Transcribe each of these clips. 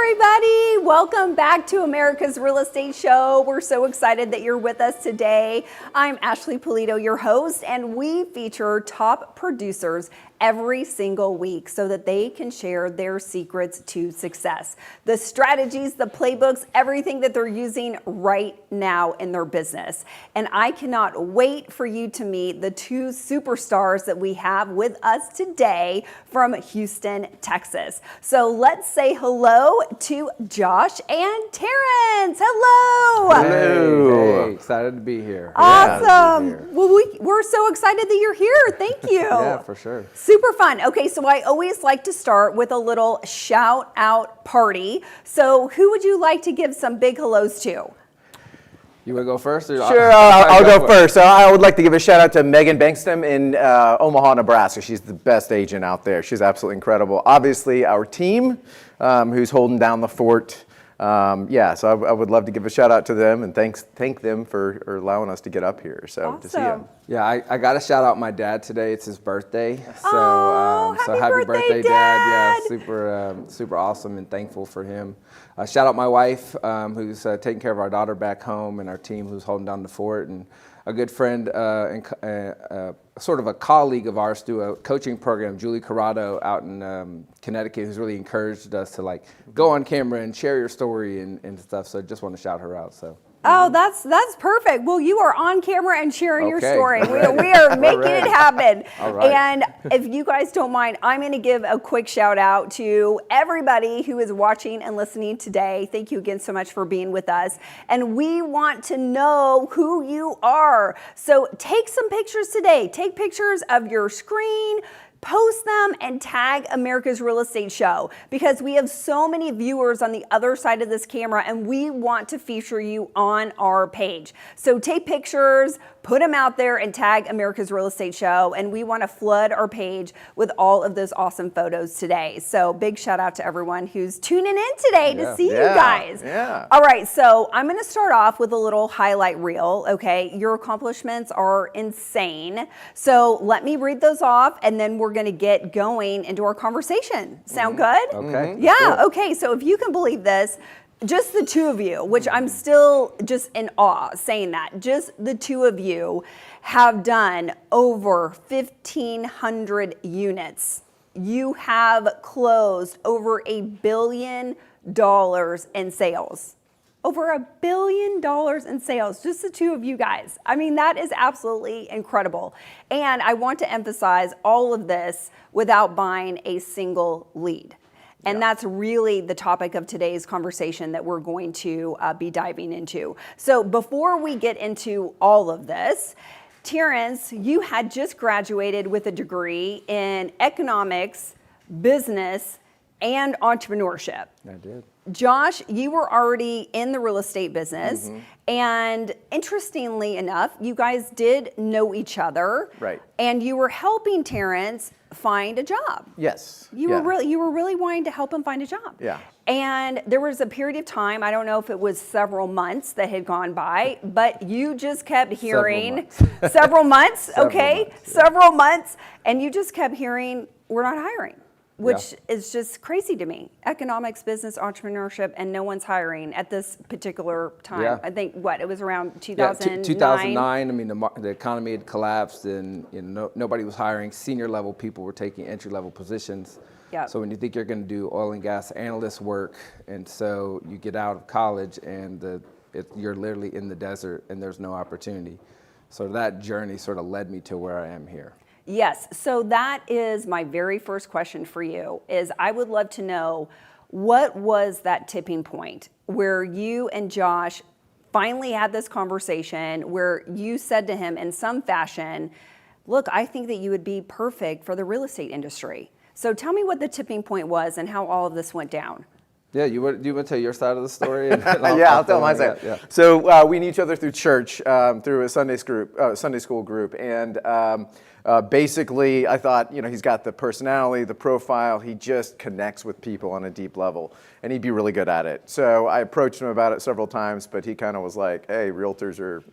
everybody. Welcome back to America's Real Estate Show. We're so excited that you're with us today. I'm Ashley Polito, your host, and we feature top producers every single week so that they can share their secrets to success. The strategies, the playbooks, everything that they're using right now in their business. And I cannot wait for you to meet the two superstars that we have with us today from Houston, Texas. So let's say hello to Josh and Terrence. Hello. Hello. Hey, excited to be here. Awesome. Yeah, well, we're so excited that you're here. Thank you. Yeah, for sure. Super fun. Okay, so I always like to start with a little shout out party. So who would you like to give some big hellos to? You want to go first? Or Sure, I'll go first. So I would like to give a shout out to Megan Bankston in Omaha, Nebraska. She's the best agent out there. She's absolutely incredible. Obviously, our team, who's holding down the fort. So I would love to give a shout out to them and thank them for allowing us to get up here. So awesome. To see them. Yeah, I got to shout out my dad today. It's his birthday. So happy birthday, Dad. Yeah, super awesome and thankful for him. Shout out my wife, who's taking care of our daughter back home, and our team who's holding down the fort, and a good friend and sort of a colleague of ours through a coaching program, Julie Corrado out in Connecticut, who's really encouraged us to go on camera and share your story and stuff. So just want to shout her out. So. Oh, that's perfect. Well, you are on camera and sharing your story. We are making it happen. All right. And if you guys don't mind, I'm going to give a quick shout out to everybody who is watching and listening today. Thank you again so much for being with us. And we want to know who you are. So take some pictures today. Take pictures of your screen. Post them and tag America's Real Estate Show, because we have so many viewers on the other side of this camera and we want to feature you on our page. So take pictures, put them out there and tag America's Real Estate Show, and we want to flood our page with all of those awesome photos today. So big shout out to everyone who's tuning in today to see you guys. Yeah. All right, so I'm going to start off with a little highlight reel, okay? Your accomplishments are insane. So let me read those off and then we're going to get going into our conversation. Sound good? Okay. Yeah, okay. So if you can believe this, just the two of you, which I'm still just in awe saying that, just the two of you have done over 1,500 units. You have closed over $1 billion in sales. Over $1 billion in sales, just the two of you guys. I mean, that is absolutely incredible. And I want to emphasize all of this without buying a single lead. And that's really the topic of today's conversation that we're going to be diving into. So before we get into all of this, Terrence, you had just graduated with a degree in economics, business, and entrepreneurship. I did. Josh, you were already in the real estate business, and interestingly enough, you guys did know each other. Right. And you were helping Terrence find a job. Yes. You were really wanting to help him find a job. Yeah. And there was a period of time, I don't know if it was several months that had gone by, but you just kept hearing several months, several months, and you just kept hearing, we're not hiring. Which is just crazy to me. Economics, business, entrepreneurship, and no one's hiring at this particular time. Yeah. I think, it was around 2009? 2009, I mean, the economy had collapsed and nobody was hiring. Senior level people were taking entry level positions. Yep. So when you think you're going to do oil and gas analyst work, and so you get out of college and you're literally in the desert and there's no opportunity. So that journey sort of led me to where I am here. Yes, so that is my very first question for you, is I would love to know, what was that tipping point where you and Josh finally had this conversation where you said to him in some fashion, look, I think that you would be perfect for the real estate industry. So tell me what the tipping point was and how all of this went down. Yeah, do you want to tell your side of the story? I'll tell my side. Yeah. So we knew each other through church, through a Sunday school group, and Basically, I thought, he's got the personality, the profile, he just connects with people on a deep level, and he'd be really good at it. So I approached him about it several times, but he kind of was like, hey, realtors are,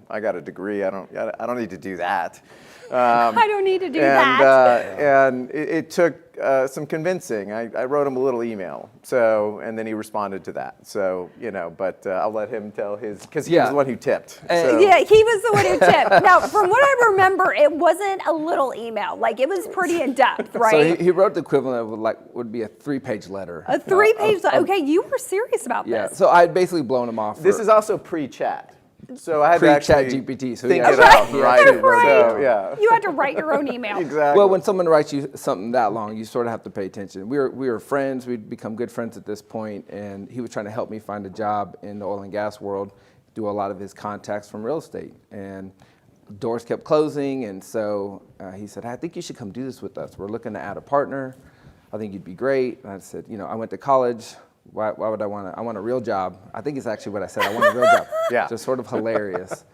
I got a degree, I don't need to do that. I don't need to do that. And it took some convincing. I wrote him a little email, and then he responded to that. So, but I'll let him tell his, because he was the one who tipped. Yeah, he was the one who tipped. Now, from what I remember, it wasn't a little email. Like, it was pretty in depth, right? So he wrote the equivalent of would be a 3-page letter. A 3-page letter. Okay, you were serious about this. Yeah, so I'd basically blown him off. This is also pre-chat. So I had to Pre-chat actually GPT, so think yeah. it Right, out and write it. right. So, yeah. You had to write your own email. Exactly. Well, when someone writes you something that long, you sort of have to pay attention. We were friends. We'd become good friends at this point, and he was trying to help me find a job in the oil and gas world, do a lot of his contacts from real estate. And doors kept closing, and so he said, I think you should come do this with us. We're looking to add a partner. I think you'd be great. And I said, I went to college. Why would I want a real job? I think it's actually what I said. I want a real job. Yeah. Just sort of hilarious.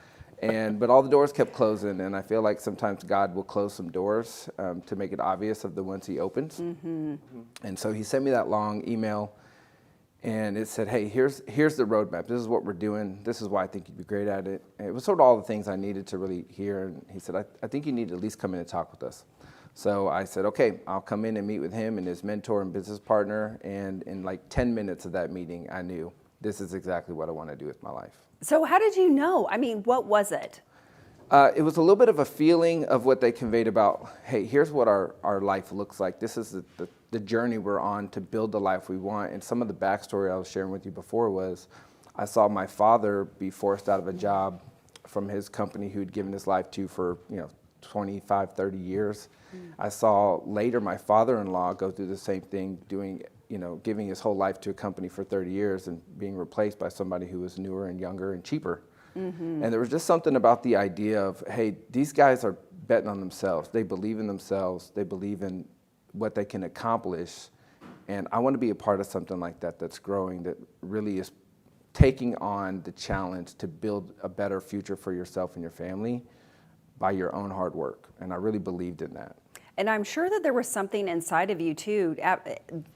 But all the doors kept closing, and I feel like sometimes God will close some doors to make it obvious of the ones he opens. Mm-hmm. And so he sent me that long email, and it said, hey, here's the roadmap. This is what we're doing. This is why I think you'd be great at it. And it was sort of all the things I needed to really hear. And he said, I think you need to at least come in and talk with us. So I said, okay, I'll come in and meet with him and his mentor and business partner. And in like 10 minutes of that meeting, I knew this is exactly what I want to do with my life. So how did you know? I mean, what was it? It was a little bit of a feeling of what they conveyed about, hey, here's what our life looks like. This is the journey we're on to build the life we want. And some of the backstory I was sharing with you before was I saw my father be forced out of a job from his company who had given his life to for 25, 30 years. I saw later my father-in-law go through the same thing, giving his whole life to a company for 30 years and being replaced by somebody who was newer and younger and cheaper. Mm-hmm. And there was just something about the idea of, hey, these guys are betting on themselves. They believe in themselves. They believe in what they can accomplish. And I want to be a part of something like that that's growing, that really is taking on the challenge to build a better future for yourself and your family by your own hard work. And I really believed in that. And I'm sure that there was something inside of you too,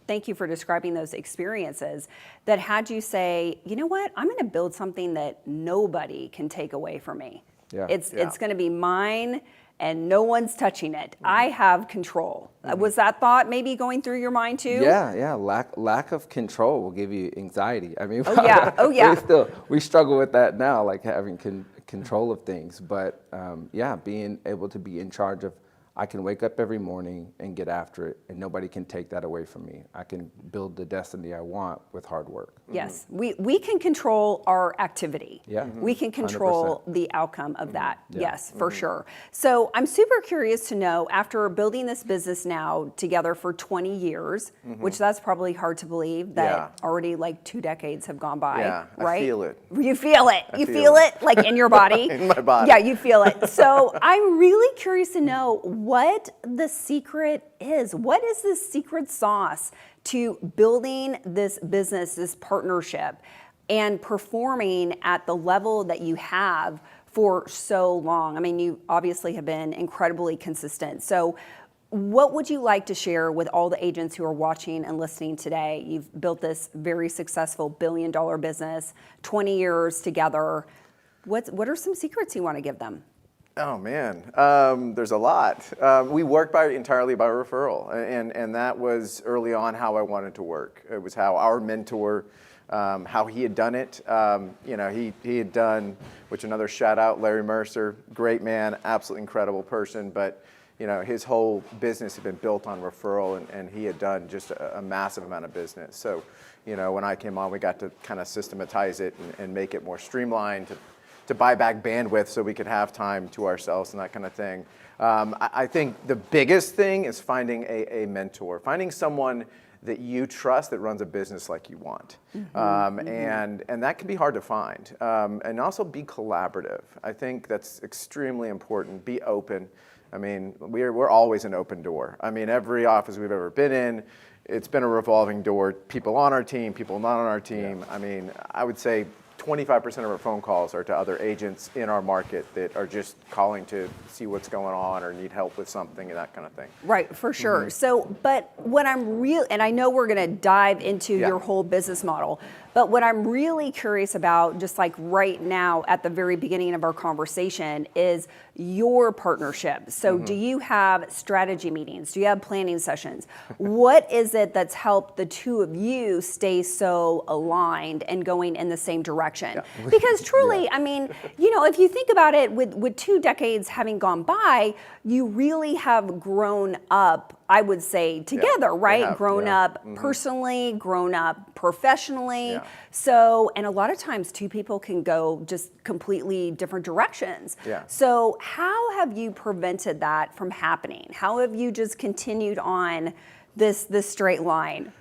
thank you for describing those experiences, that had you say, you know what, I'm gonna build something that nobody can take away from me. Yeah. It's gonna be mine and no one's touching it. Mm-hmm. I have control. Mm-hmm. Was that thought maybe going through your mind too? Yeah. Lack of control will give you anxiety. I mean, oh yeah. we struggle with that now, like having control of things. But being able to be in charge of, I can wake up every morning and get after it, and nobody can take that away from me. I can build the destiny I want with hard work. Yes, we can control our activity. Yeah. We can control 100%. The outcome of that. Yeah. Yes, for sure. So I'm super curious to know, after building this business now together for 20 years, which that's probably hard to believe that already like 2 decades have gone by, right? I feel it. You feel it. You feel it like in your body. In my body. Yeah, you feel it. So I'm really curious to know what the secret is. What is the secret sauce to building this business, this partnership, and performing at the level that you have for so long? I mean, you obviously have been incredibly consistent. So what would you like to share with all the agents who are watching and listening today? You've built this very successful $1 billion business, 20 years together. What are some secrets you want to give them? Oh man, there's a lot. We work entirely by referral, and that was early on how I wanted to work. It was how our mentor, how he had done it. He had done, which another shout out, Larry Mercer, great man, absolutely incredible person, but his whole business had been built on referral, and he had done just a massive amount of business. So, when I came on, we got to kind of systematize it and make it more streamlined, to buy back bandwidth so we could have time to ourselves and that kind of thing. I think the biggest thing is finding a mentor, finding someone that you trust that runs a business like you want. And that can be hard to find. And also be collaborative. I think that's extremely important. Be open. I mean, we're always an open door. I mean, every office we've ever been in, it's been a revolving door. People on our team, people not on our team. Yeah. I mean, I would say 25% of our phone calls are to other agents in our market that are just calling to see what's going on or need help with something and that kind of thing. Right, for sure. So, but what I'm and I know we're going to dive into your whole business model, but what I'm really curious about, just like right now at the very beginning of our conversation, is your partnership. So do you have strategy meetings? Do you have planning sessions? What is it that's helped the two of you stay so aligned and going in the same direction? Because truly, I mean, you know, if you think about it, with 2 decades having gone by, you really have grown up, I would say, together, right? Grown up personally, grown up professionally. So, and a lot of times 2 people can go just completely different directions. So how have you prevented that from happening? How have you just continued on this straight line?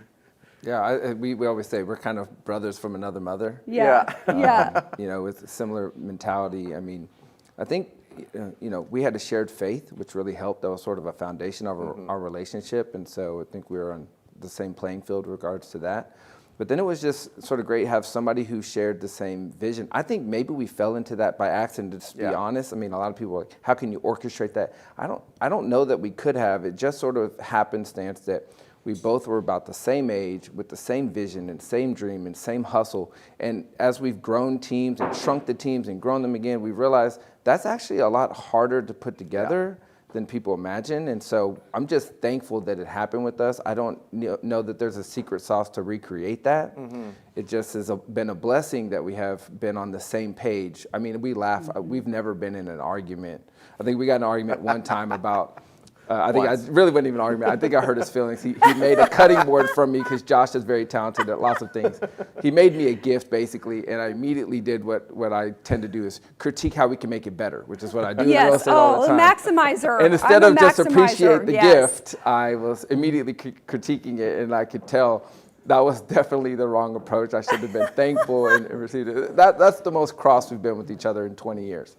Yeah, we always say we're kind of brothers from another mother. Yeah. You know, with a similar mentality. I mean, I think, you know, we had a shared faith, which really helped. That was sort of a foundation of our relationship. And so I think we were on the same playing field with regards to that. But then it was just sort of great to have somebody who shared the same vision. I think maybe we fell into that by accident, to be honest. I mean, a lot of people are like, how can you orchestrate that? I don't know that we could have. It just sort of happenstance that we both were about the same age with the same vision and same dream and same hustle. And as we've grown teams and shrunk the teams and grown them again, we realized that's actually a lot harder to put together than people imagine. And so I'm just thankful that it happened with us. I don't know that there's a secret sauce to recreate that. It just has been a blessing that we have been on the same page. I mean, we laugh. We've never been in an argument. I think we got in an argument one time about I really wasn't even an argument. I think I hurt his feelings. He made a cutting board from me because Josh is very talented at lots of things. He made me a gift, basically, and I immediately did what I tend to do is critique how we can make it better, which is what I do in real estate all the time. Maximizer. And instead of just appreciate the gift, I was immediately critiquing it, and I could tell that was definitely the wrong approach. I should have been thankful and received it. That's the most cross we've been with each other in 20 years.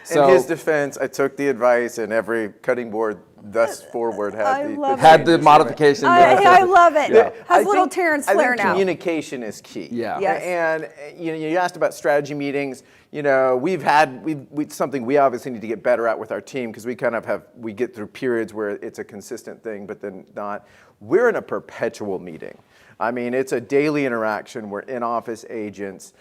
So, in his defense, I took the advice, and every cutting board thus forward had the modification. I love it. Has little Terrence Flair now. Communication is key. Yes. And you asked about strategy meetings. You know, we've something we obviously need to get better at with our team because we get through periods where it's a consistent thing, but then not. We're in a perpetual meeting. I mean, it's a daily interaction. We're in-office agents.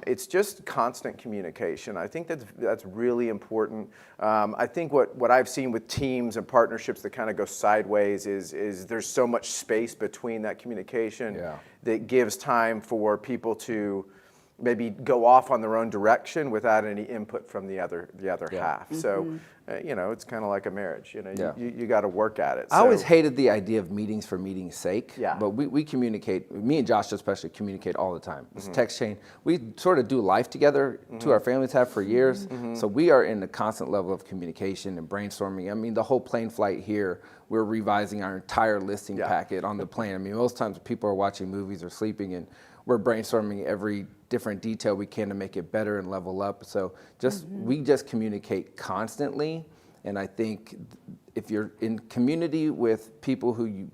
It's just constant communication. I think that's really important. I think what I've seen with teams and partnerships that kind of go sideways is there's so much space between that communication that gives time for people to maybe go off on their own direction without any input from the other half. So, you know, it's kind of like a marriage. You know, you got to work at it. I always hated the idea of meetings for meetings' sake. But we communicate. Me and Josh especially communicate all the time. It's text chain. We sort of do life together. Two our families have for years. So we are in a constant level of communication and brainstorming. I mean, the whole plane flight here, we're revising our entire listing packet on the plane. I mean, most times people are watching movies or sleeping, and we're brainstorming every different detail we can to make it better and level up. So we just communicate constantly. And I think if you're in community with people who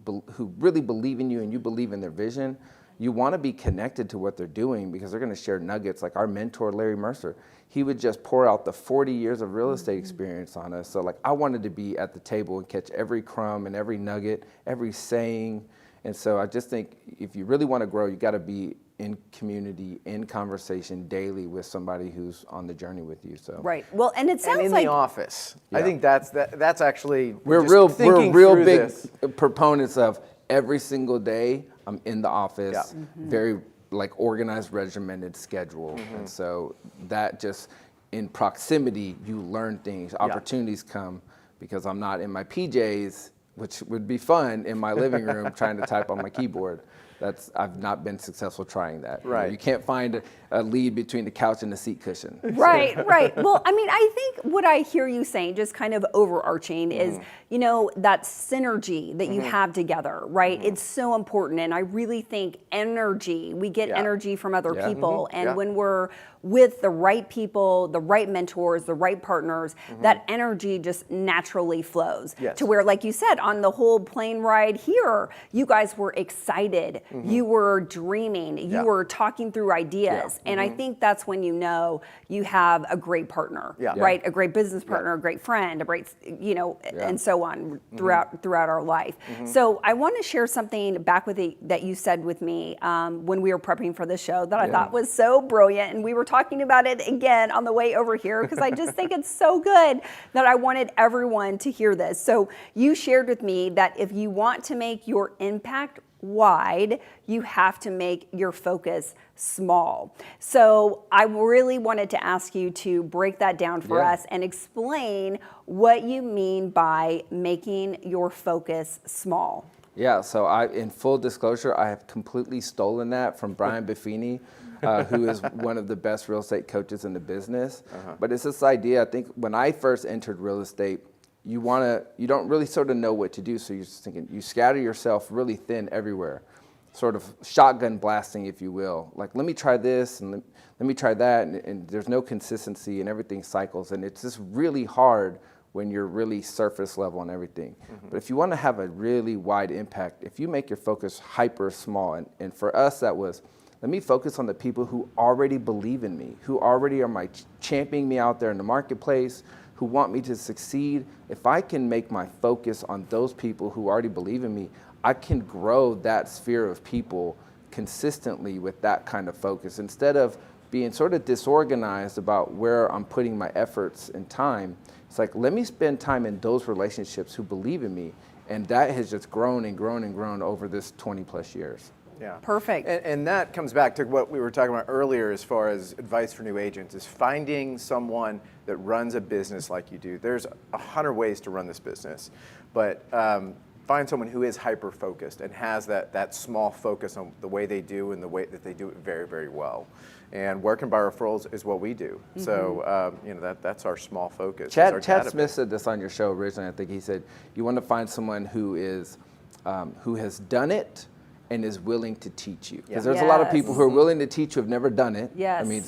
really believe in you and you believe in their vision, you want to be connected to what they're doing because they're going to share nuggets. Like our mentor, Larry Mercer, he would just pour out the 40 years of real estate experience on us. So like I wanted to be at the table and catch every crumb and every nugget, every saying. And so I just think if you really want to grow, you got to be in community, in conversation daily with somebody who's on the journey with you. So right. Well, and it sounds in like the office. I think that's actually we're real big proponents of every single day. I'm in the office, very like organized, regimented schedule, and so that just in proximity, you learn things, opportunities come because I'm not in my PJs, which would be fun in my living room trying to type on my keyboard. I've not been successful trying that. Right. You can't find a lead between the couch and the seat cushion. Right. Well, I mean, I think what I hear you saying, just kind of overarching, is, you know, that synergy that you have together, right? It's so important. And I really think we get energy from other people. And when we're with the right people, the right mentors, the right partners, that energy just naturally flows to where, like you said, on the whole plane ride here, you guys were excited. You were dreaming. You were talking through ideas. this. And I think that's when you know you have a great partner, Yeah. right? A great business partner, a great friend, a great, and so on throughout our life. So I want to share something back with that you said with me when we were prepping for the show that I thought was so brilliant. And we were talking about it again on the way over here because I just think it's so good that I wanted everyone to hear this. So you shared with me that if you want to make your impact wide, you have to make your focus small. So I really wanted to ask you to break that down for us and explain what you mean by making your focus small. Yeah, so in full disclosure, I have completely stolen that from Brian Buffini, who is one of the best real estate coaches in the business. But it's this idea, I think when I first entered real estate, you don't really sort of know what to do. So you're just thinking, you scatter yourself really thin everywhere, sort of shotgun blasting, if you will. Like, let me try this and let me try that. And there's no consistency and everything cycles. And it's just really hard when you're really surface level on everything. But if you want to have a really wide impact, if you make your focus hyper small, and for us that was, let me focus on the people who already believe in me, who already are championing me out there in the marketplace, who want me to succeed. If I can make my focus on those people who already believe in me, I can grow that sphere of people consistently with that kind of focus. Instead of being sort of disorganized about where I'm putting my efforts and time, it's like, let me spend time in those relationships who believe in me. And that has just grown and grown and grown over this 20 plus years. Yeah. Perfect. And that comes back to what we were talking about earlier as far as advice for new agents, is finding someone that runs a business like you do. There's 100 ways to run this business, but find someone who is hyper-focused and has that small focus on the way they do and the way that they do it very, very well. And working by referrals is what we do. So, that's our small focus. Chad Smith said this on your show originally. I think he said, you want to find someone who has done it and is willing to teach you. Because there's a lot of people who are willing to teach who have never done it. Yes. I mean,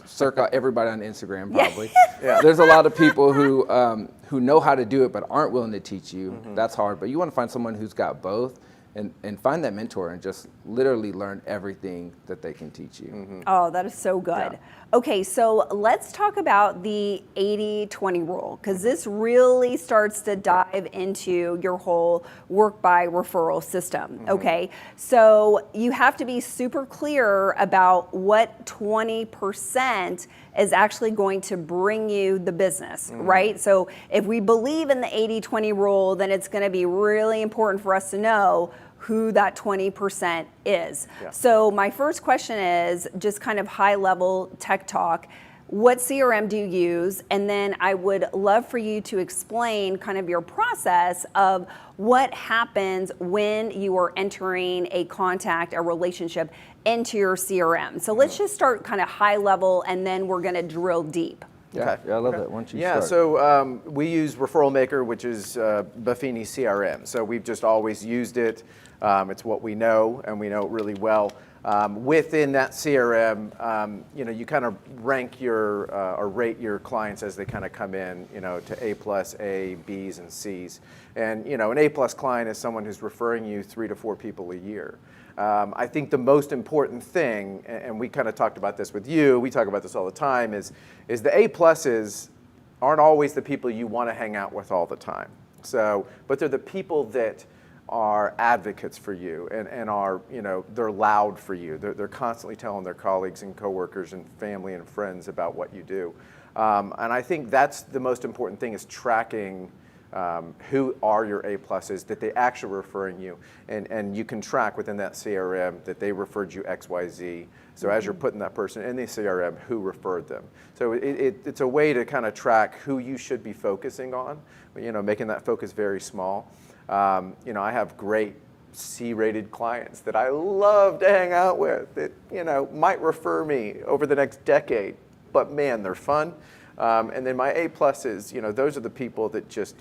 circa everybody on Instagram probably. There's a lot of people who know how to do it but aren't willing to teach you. That's hard. But you want to find someone who's got both and find that mentor and just literally learn everything that they can teach you. Oh, that is so good. Yeah. Okay, so let's talk about the 80-20 rule, because this really starts to dive into your whole work by referral system. Okay, so you have to be super clear about what 20% is actually going to bring you the business, right? So if we believe in the 80-20 rule, then it's going to be really important for us to know who that 20% is. Yeah. So my first question is just kind of high level tech talk. What CRM do you use? And then I would love for you to explain kind of your process of what happens when you are entering a contact, a relationship into your CRM. So let's just start kind of high level and then we're going to drill deep. Yeah, I love that. Why don't you Yeah, start? so we use Referral Maker, which is Buffini CRM. So we've just always used it. It's what we know, and we know it really well. Within that CRM, you kind of rank or rate your clients as they kind of come in, to A+, A, Bs, and Cs. And an A+ client is someone who's referring you 3 to 4 people a year. I think the most important thing, and we kind of talked about this with you, we talk about this all the time, is the A+s aren't always the people you want to hang out with all the time. So, but they're the people that are advocates for you and are, they're loud for you. They're constantly telling their colleagues and coworkers and family and friends about what you do. And I think that's the most important thing, is tracking who are your A+s, that they actually referring you. And you can track within that CRM that they referred you XYZ. So as you're putting that person in the CRM, who referred them. So it's a way to kind of track who you should be focusing on, making that focus very small. I have great C-rated clients that I love to hang out with that, might refer me over the next decade, but man, they're fun. And then my A+s, those are the people that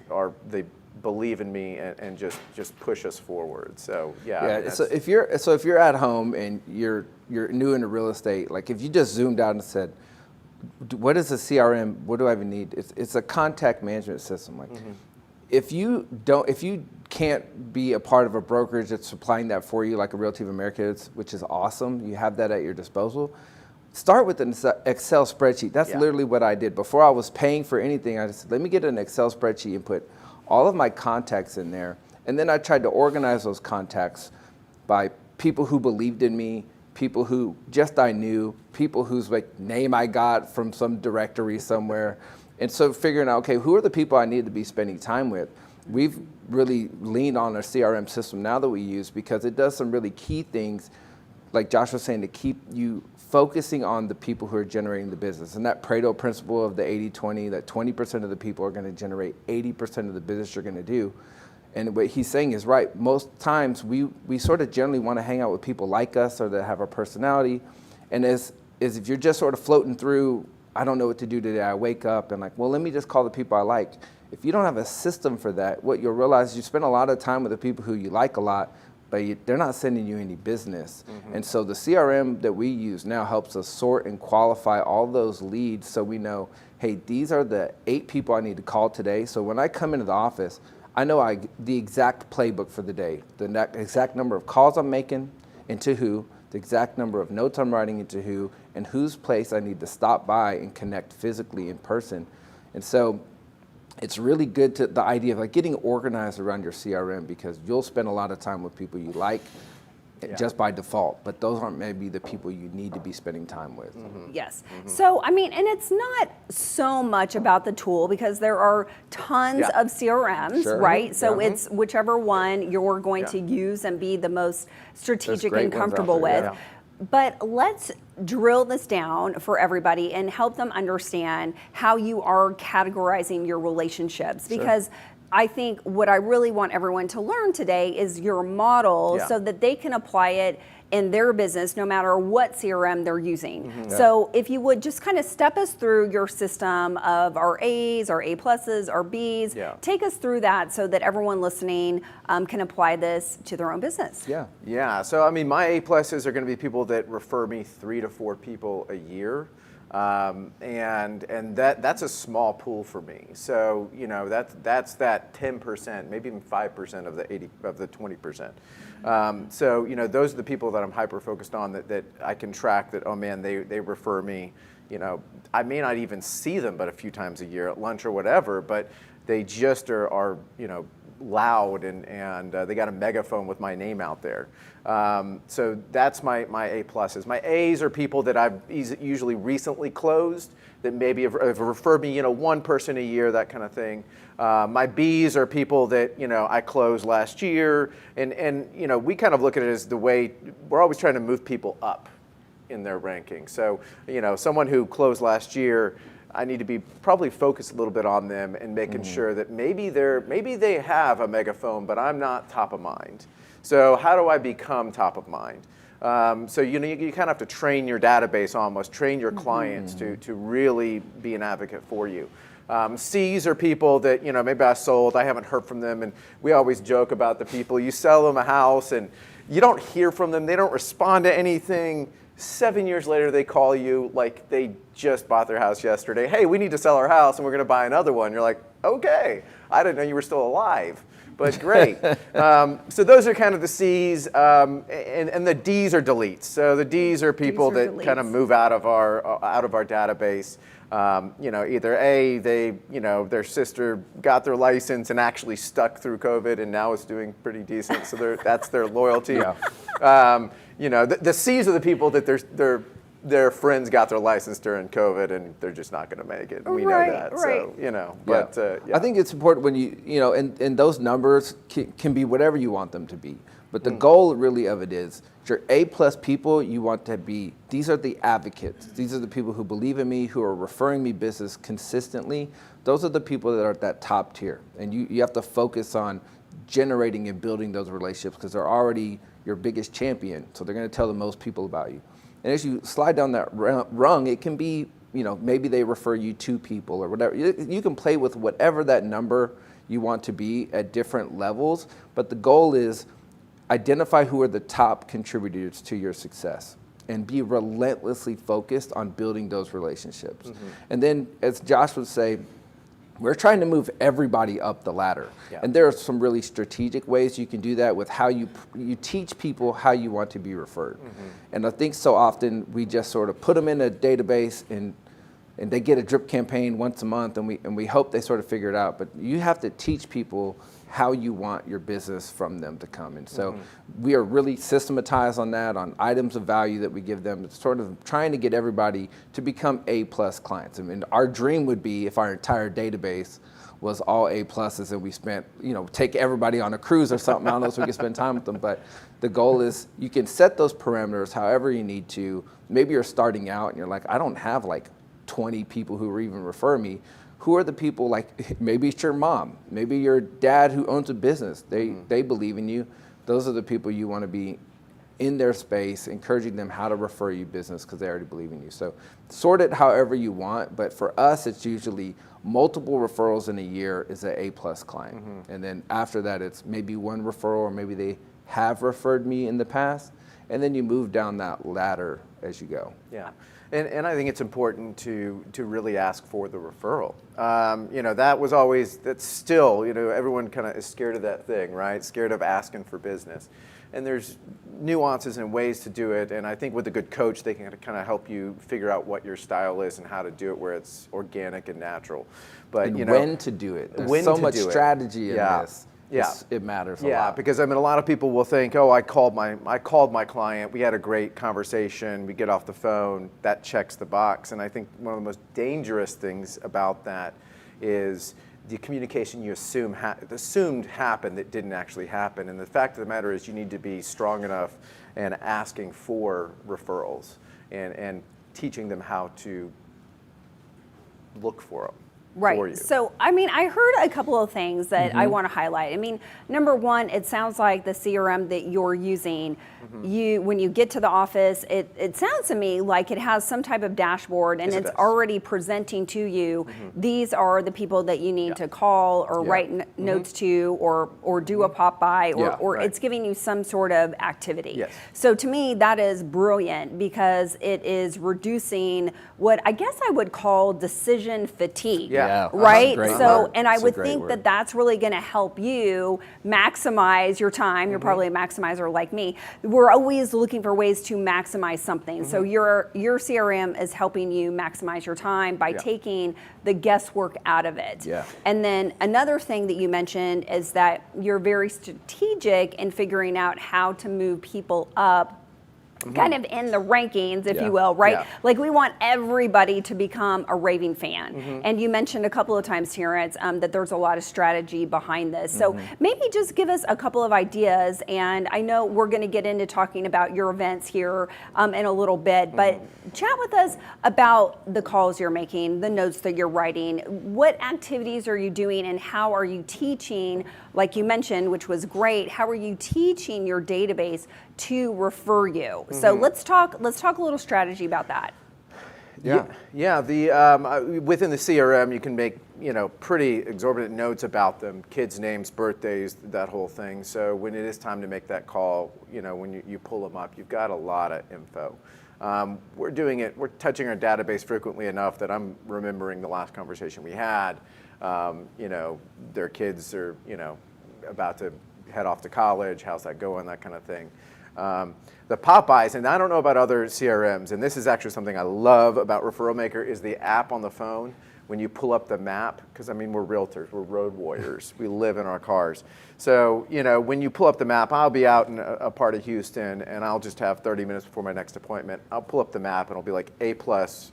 they believe in me and just push us forward. So yeah. So if you're at home and you're new into real estate, like if you just zoomed out and said, what is a CRM? What do I even need? It's a contact management system. Like if you can't be a part of a brokerage that's supplying that for you, like a Realty of America is, which is awesome, you have that at your disposal. start with an Excel spreadsheet. That's Yeah. literally what I did. Before I was paying for anything, I just said, let me get an Excel spreadsheet and put all of my contacts in there. And then I tried to organize those contacts by people who believed in me, people who just I knew, people whose like name I got from some directory somewhere. And so figuring out, okay, who are the people I need to be spending time with? We've really leaned on our CRM system now that we use, because it does some really key things, like Josh was saying, to keep you focusing on the people who are generating the business. And that Pareto principle of the 80-20, that 20% of the people are going to generate 80% of the business you're going to do. And what he's saying is right. Most times we sort of generally want to hang out with people like us or that have our personality. And as if you're just sort of floating through, I don't know what to do today. I wake up and like, well, let me just call the people I like. If you don't have a system for that, what you'll realize is you spend a lot of time with the people who you like a lot, but they're not sending you any business. And so the CRM that we use now helps us sort and qualify all those leads, so we know, hey, these are the 8 people I need to call today. So when I come into the office, I know the exact playbook for the day, the exact number of calls I'm making and to who, the exact number of notes I'm writing into who, and whose place I need to stop by and connect physically in person. And so it's really good to the idea of like getting organized around your CRM, because you'll spend a lot of time with people you like just by default, but those aren't maybe the people you need to be spending time with. Yes. So, I mean, and it's not so much about the tool, because there are tons of CRMs, Sure. right? So it's whichever one you're going to use and be the most strategic great and ones out comfortable there, with. But let's drill this down for everybody and help them understand how you are categorizing your relationships, because I think what I really want everyone to learn today is your model, so that they can apply it in their business no matter what CRM they're using. So if you would just kind of step us through your system of our A's, our A pluses, our B's, take us through that so that everyone listening can apply this to their own business. Yeah. So I mean, my A pluses are going to be people that refer me 3 to 4 people a year. And that's a small pool for me. So, you know, that's that 10%, maybe even 5% of the 20%. So, you know, those are the people that I'm hyper focused on, that I can track, that, oh man, they refer me. You know, I may not even see them but a few times a year at lunch or whatever, but they just are you know, loud, and they got a megaphone with my name out there. So that's my A pluses. My A's are people that I've usually recently closed, that maybe have referred me, you know, 1 person a year, that kind of thing. My B's are people that, you know, I closed last year, and you know, we kind of look at it as the way we're always trying to move people up in their ranking. So, you know, someone who closed last year, I need to be probably focused a little bit on them and making sure that maybe they have a megaphone, but I'm not top of mind. So how do I become top of mind? So you know, you kind of have to train your database, almost train your clients to really be an advocate for you. C's are people that, you know, maybe I sold, I haven't heard from them, and we always joke about the people, you sell them a house and you don't hear from them, they don't respond to anything. 7 years later, they call you like they just bought their house yesterday. Hey, we need to sell our house and we're going to buy another one. You're like, okay, I didn't know you were still alive, but great. So those are kind of the C's, and the D's are deletes. So the D's are people that kind of move out of our database. You know, either A, their sister got their license and actually stuck through COVID and now is doing pretty decent, so that's their loyalty. You know, the C's are the people that their friends got their license during COVID and they're just not going to make it. And we know that. So, you know, but I think it's important when you know, and those numbers can be whatever you want them to be. But the goal really of it is your A plus people, you want to be, these are the advocates. These are the people who believe in me, who are referring me business consistently. Those are the people that are at that top tier. And you have to focus on generating and building those relationships, because they're already your biggest champion. So they're going to tell the most people about you. And as you slide down that rung, it can be, you know, maybe they refer you 2 people or whatever. You can play with whatever that number you want to be at different levels. But the goal is identify who are the top contributors to your success and be relentlessly focused on building those relationships. And then, as Josh would say, We're trying to move everybody up the ladder. Yeah. And there are some really strategic ways you can do that with how you teach people how you want to be referred. And I think so often we just sort of put them in a database and they get a drip campaign once a month and we hope they sort of figure it out. But you have to teach people how you want your business from them to come. And so we are really systematized on that, on items of value that we give them. It's sort of trying to get everybody to become A+ clients. I mean, our dream would be if our entire database was all A+ and we spent, take everybody on a cruise or something. I don't know so we can spend time with them. But the goal is you can set those parameters however you need to. Maybe you're starting out and you're like, I don't have like 20 people who even refer me. Who are the people, like maybe it's your mom, maybe your dad who owns a business, they believe in you. Those are the people you want to be in their space, encouraging them how to refer you business because they already believe in you. So sort it however you want, but for us it's usually multiple referrals in a year is an A+ client. And then after that it's maybe one referral or maybe they have referred me in the past, and then you move down that ladder as you go. Yeah. And I think it's important to really ask for the referral. That was always, that's still, everyone kind of is scared of that thing, right? Scared of asking for business. And there's nuances and ways to do it. And I think with a good coach, they can kind of help you figure out what your style is and how to do it where it's organic and natural. But, And when to do it. There's so much strategy in this. Yeah, it matters a lot. Yeah, because a lot of people will think, oh, I called my client. We had a great conversation. We get off the phone. That checks the box. And I think one of the most dangerous things about that is the communication you assumed happened that didn't actually happen. And the fact of the matter is, you need to be strong enough and asking for referrals and teaching them how to look for them. Right. So, I heard a couple of things that I want to highlight. Number one, it sounds like the CRM that you're using, when you get to the office, it sounds to me like it has some type of dashboard and it's already presenting to you, these are the people that you need to call or write notes to or do a pop by or it's giving you some sort of activity. Yes. So to me, that is brilliant because it is reducing what I guess I would call decision fatigue. Yeah. Right? So, word. and I That's a would great think word. that that's really going to help you maximize your time. You're probably a maximizer like me. We're always looking for ways to maximize something. So your CRM is helping you maximize your time by taking the guesswork out of it. Yeah. And then another thing that you mentioned is that you're very strategic in figuring out how to move people up kind of in the rankings, if you will, right? Yeah. Like we want everybody to become a raving fan. And you mentioned a couple of times, Terrence, that there's a lot of strategy behind this. So maybe just give us a couple of ideas. And I know we're going to get into talking about your events here in a little bit, but chat with us about the calls you're making, the notes that you're writing. What activities are you doing and how are you teaching, like you mentioned, which was great, how are you teaching your database to refer you? So let's talk a little strategy about that. Yeah. Within the CRM, you can make pretty exorbitant notes about them, kids' names, birthdays, that whole thing. So when it is time to make that call, when you pull them up, you've got a lot of info. We're touching our database frequently enough that I'm remembering the last conversation we had. Their kids are about to head off to college. How's that going? That kind of thing. The Popeyes, and I don't know about other CRMs, and this is actually something I love about Referral Maker, is the app on the phone. When you pull up the map, because we're realtors, we're road warriors, we live in our cars. So, when you pull up the map, I'll be out in a part of Houston and I'll just have 30 minutes before my next appointment. I'll pull up the map and it'll be like A+,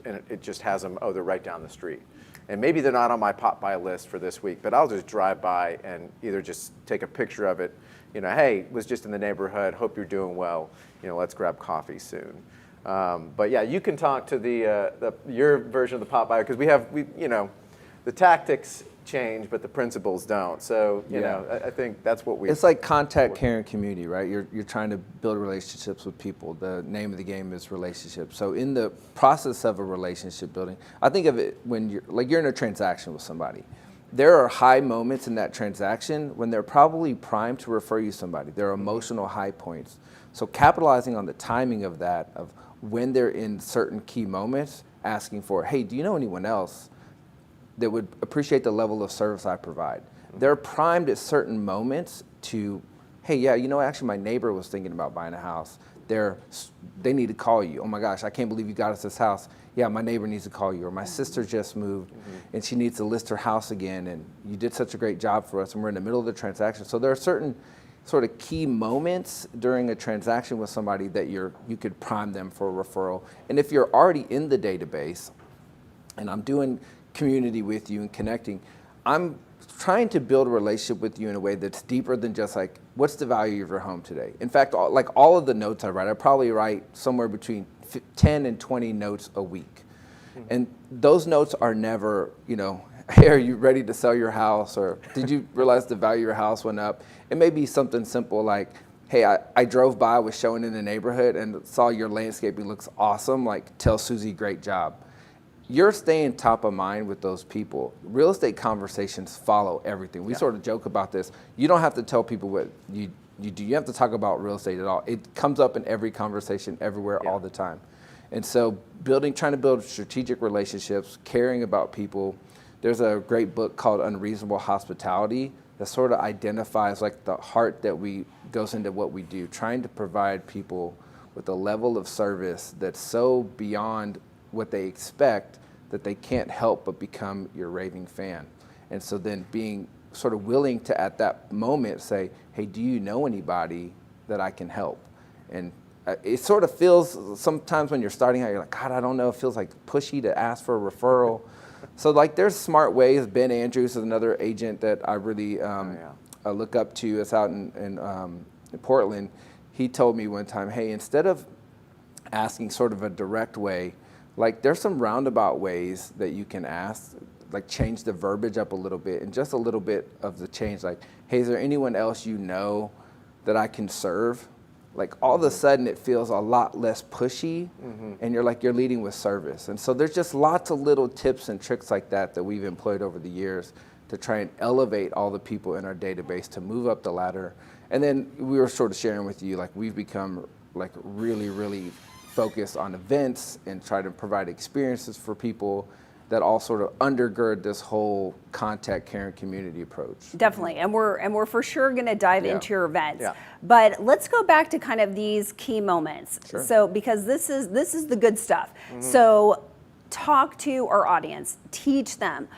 and it just has them, they're right down the street. And maybe they're not on my pop by list for this week, but I'll just drive by and either just take a picture of it, hey, was just in the neighborhood, hope you're doing well, let's grab coffee soon. But yeah, you can talk to your version of the pop by, because the tactics change, but the principles don't. So, I think that's what It's like contact, care, and community, right? You're trying to build relationships with people. The name of the game is relationships. So in the process of a relationship building, I think of it when you're in a transaction with somebody. There are high moments in that transaction when they're probably primed to refer you somebody. There are emotional high points. So capitalizing on the timing of that, of when they're in certain key moments, asking for, hey, do you know anyone else that would appreciate the level of service I provide. They're primed at certain moments to, hey, yeah, you know, actually my neighbor was thinking about buying a house. They need to call you. Oh my gosh, I can't believe you got us this house. Yeah, my neighbor needs to call you. Or my sister just moved and she needs to list her house again, and you did such a great job for us, and we're in the middle of the transaction. So there are certain sort of key moments during a transaction with somebody that you could prime them for a referral. And if you're already in the database and I'm doing community with you and connecting, I'm trying to build a relationship with you in a way that's deeper than just like, what's the value of your home today? In fact, all of the notes I write, I probably write somewhere between 10 and 20 notes a week. And those notes are never, you know, hey, are you ready to sell your house? Or did you realize the value of your house went up? It may be something simple like, hey, I drove by, was showing in the neighborhood and saw your landscaping looks awesome. Like, tell Susie, great job. You're staying top of mind with those people. Real estate conversations follow everything. We sort of joke about this. You don't have to tell people what you do. You have to talk about real estate at all. It comes up in every conversation, everywhere, all the time. And so trying to build strategic relationships, caring about people. There's a great book called Unreasonable Hospitality that sort of identifies like the heart that goes into what we do, trying to provide people with a level of service that's so beyond what they expect that they can't help but become your raving fan. And so then being sort of willing to at that moment say, hey, do you know anybody that I can help? And it sort of feels sometimes when you're starting out, you're like, God, I don't know, it feels like pushy to ask for a referral. So like there's smart ways. Ben Andrews is another agent that I really look up to. It's out in Portland. He told me one time, hey, instead of asking sort of a direct way, like there's some roundabout ways that you can ask, like change the verbiage up a little bit and just a little bit of the change. Like, hey, is there anyone else you know that I can serve? Like all of a sudden it feels a lot less pushy and you're leading with service. And so there's just lots of little tips and tricks like that we've employed over the years to try and elevate all the people in our database to move up the ladder. And then we were sort of sharing with you, like we've become like really, really focused on events and try to provide experiences for people that all sort of undergird this whole contact, care, and community approach. Definitely, and we're for sure going to dive into your events. Yeah. But let's go back to kind of these key moments. Sure. So because this is the good stuff. So talk to our audience, teach them.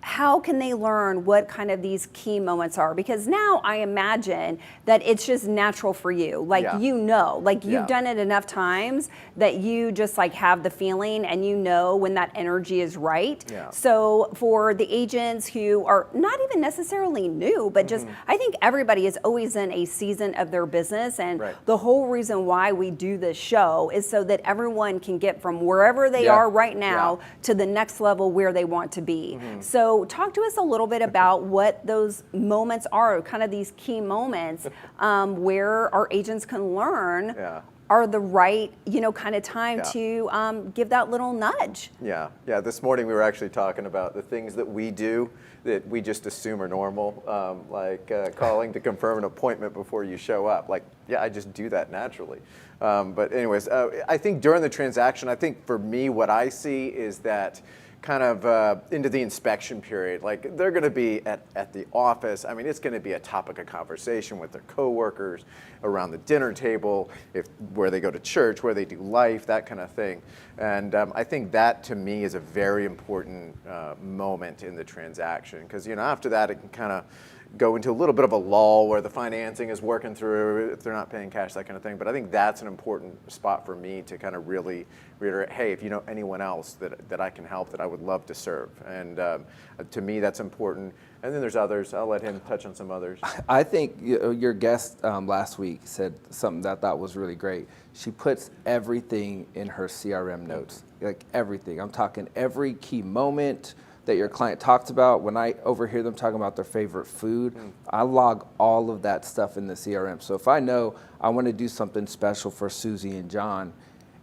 How can they learn what kind of these key moments are? Because now I imagine that it's just natural for you. Like, you've done it enough times that you just like have the feeling and you know when that energy is right. Yeah. So for the agents who are not even necessarily new, but just, I think everybody is always in a season of their business. And the whole reason why we do this show is so that everyone can get from wherever they are right now to the next level where they want to be. So talk to us a little bit about what those moments are, kind of these key moments where our agents can learn are the right, kind of time to give that little nudge. Yeah. This morning we were actually talking about the things that we do that we just assume are normal, like calling to confirm an appointment before you show up. Like, I just do that naturally. But anyways, I think during the transaction, I think for me, what I see is that kind of into the inspection period. Like they're going to be at the office. I mean, it's going to be a topic of conversation with their coworkers, around the dinner table, where they go to church, where they do life, that kind of thing. And I think that to me is a very important moment in the transaction, because after that it can kind of go into a little bit of a lull where the financing is working through, if they're not paying cash, that kind of thing. But I think that's an important spot for me to kind of really reiterate, hey, if you know anyone else that I can help, that I would love to serve. And to me, that's important. And then there's others. I'll let him touch on some others. I think your guest last week said something that I thought was really great. She puts everything in her CRM notes, like everything. I'm talking every key moment that your client talks about. When I overhear them talking about their favorite food, I log all of that stuff in the CRM. So if I know I want to do something special for Susie and John,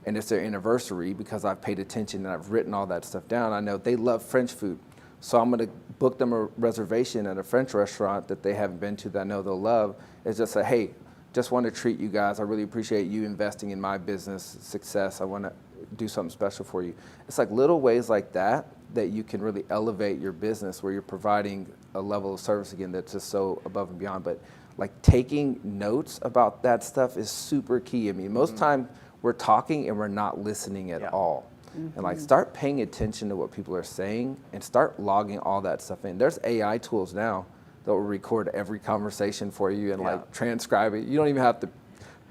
and it's their anniversary, because I've paid attention and I've written all that stuff down, I know they love French food. So I'm going to book them a reservation at a French restaurant that they haven't been to that I know they'll love. It's just say, hey, just want to treat you guys. I really appreciate you investing in my business success. I want to do something special for you. It's like little ways like that that you can really elevate your business where you're providing a level of service again that's just so above and beyond. But like taking notes about that stuff is super key. I mean, most time we're talking and we're not listening at all. And like start paying attention to what people are saying and start logging all that stuff in. There's AI tools now that will record every conversation for you and like transcribe it. You don't even have to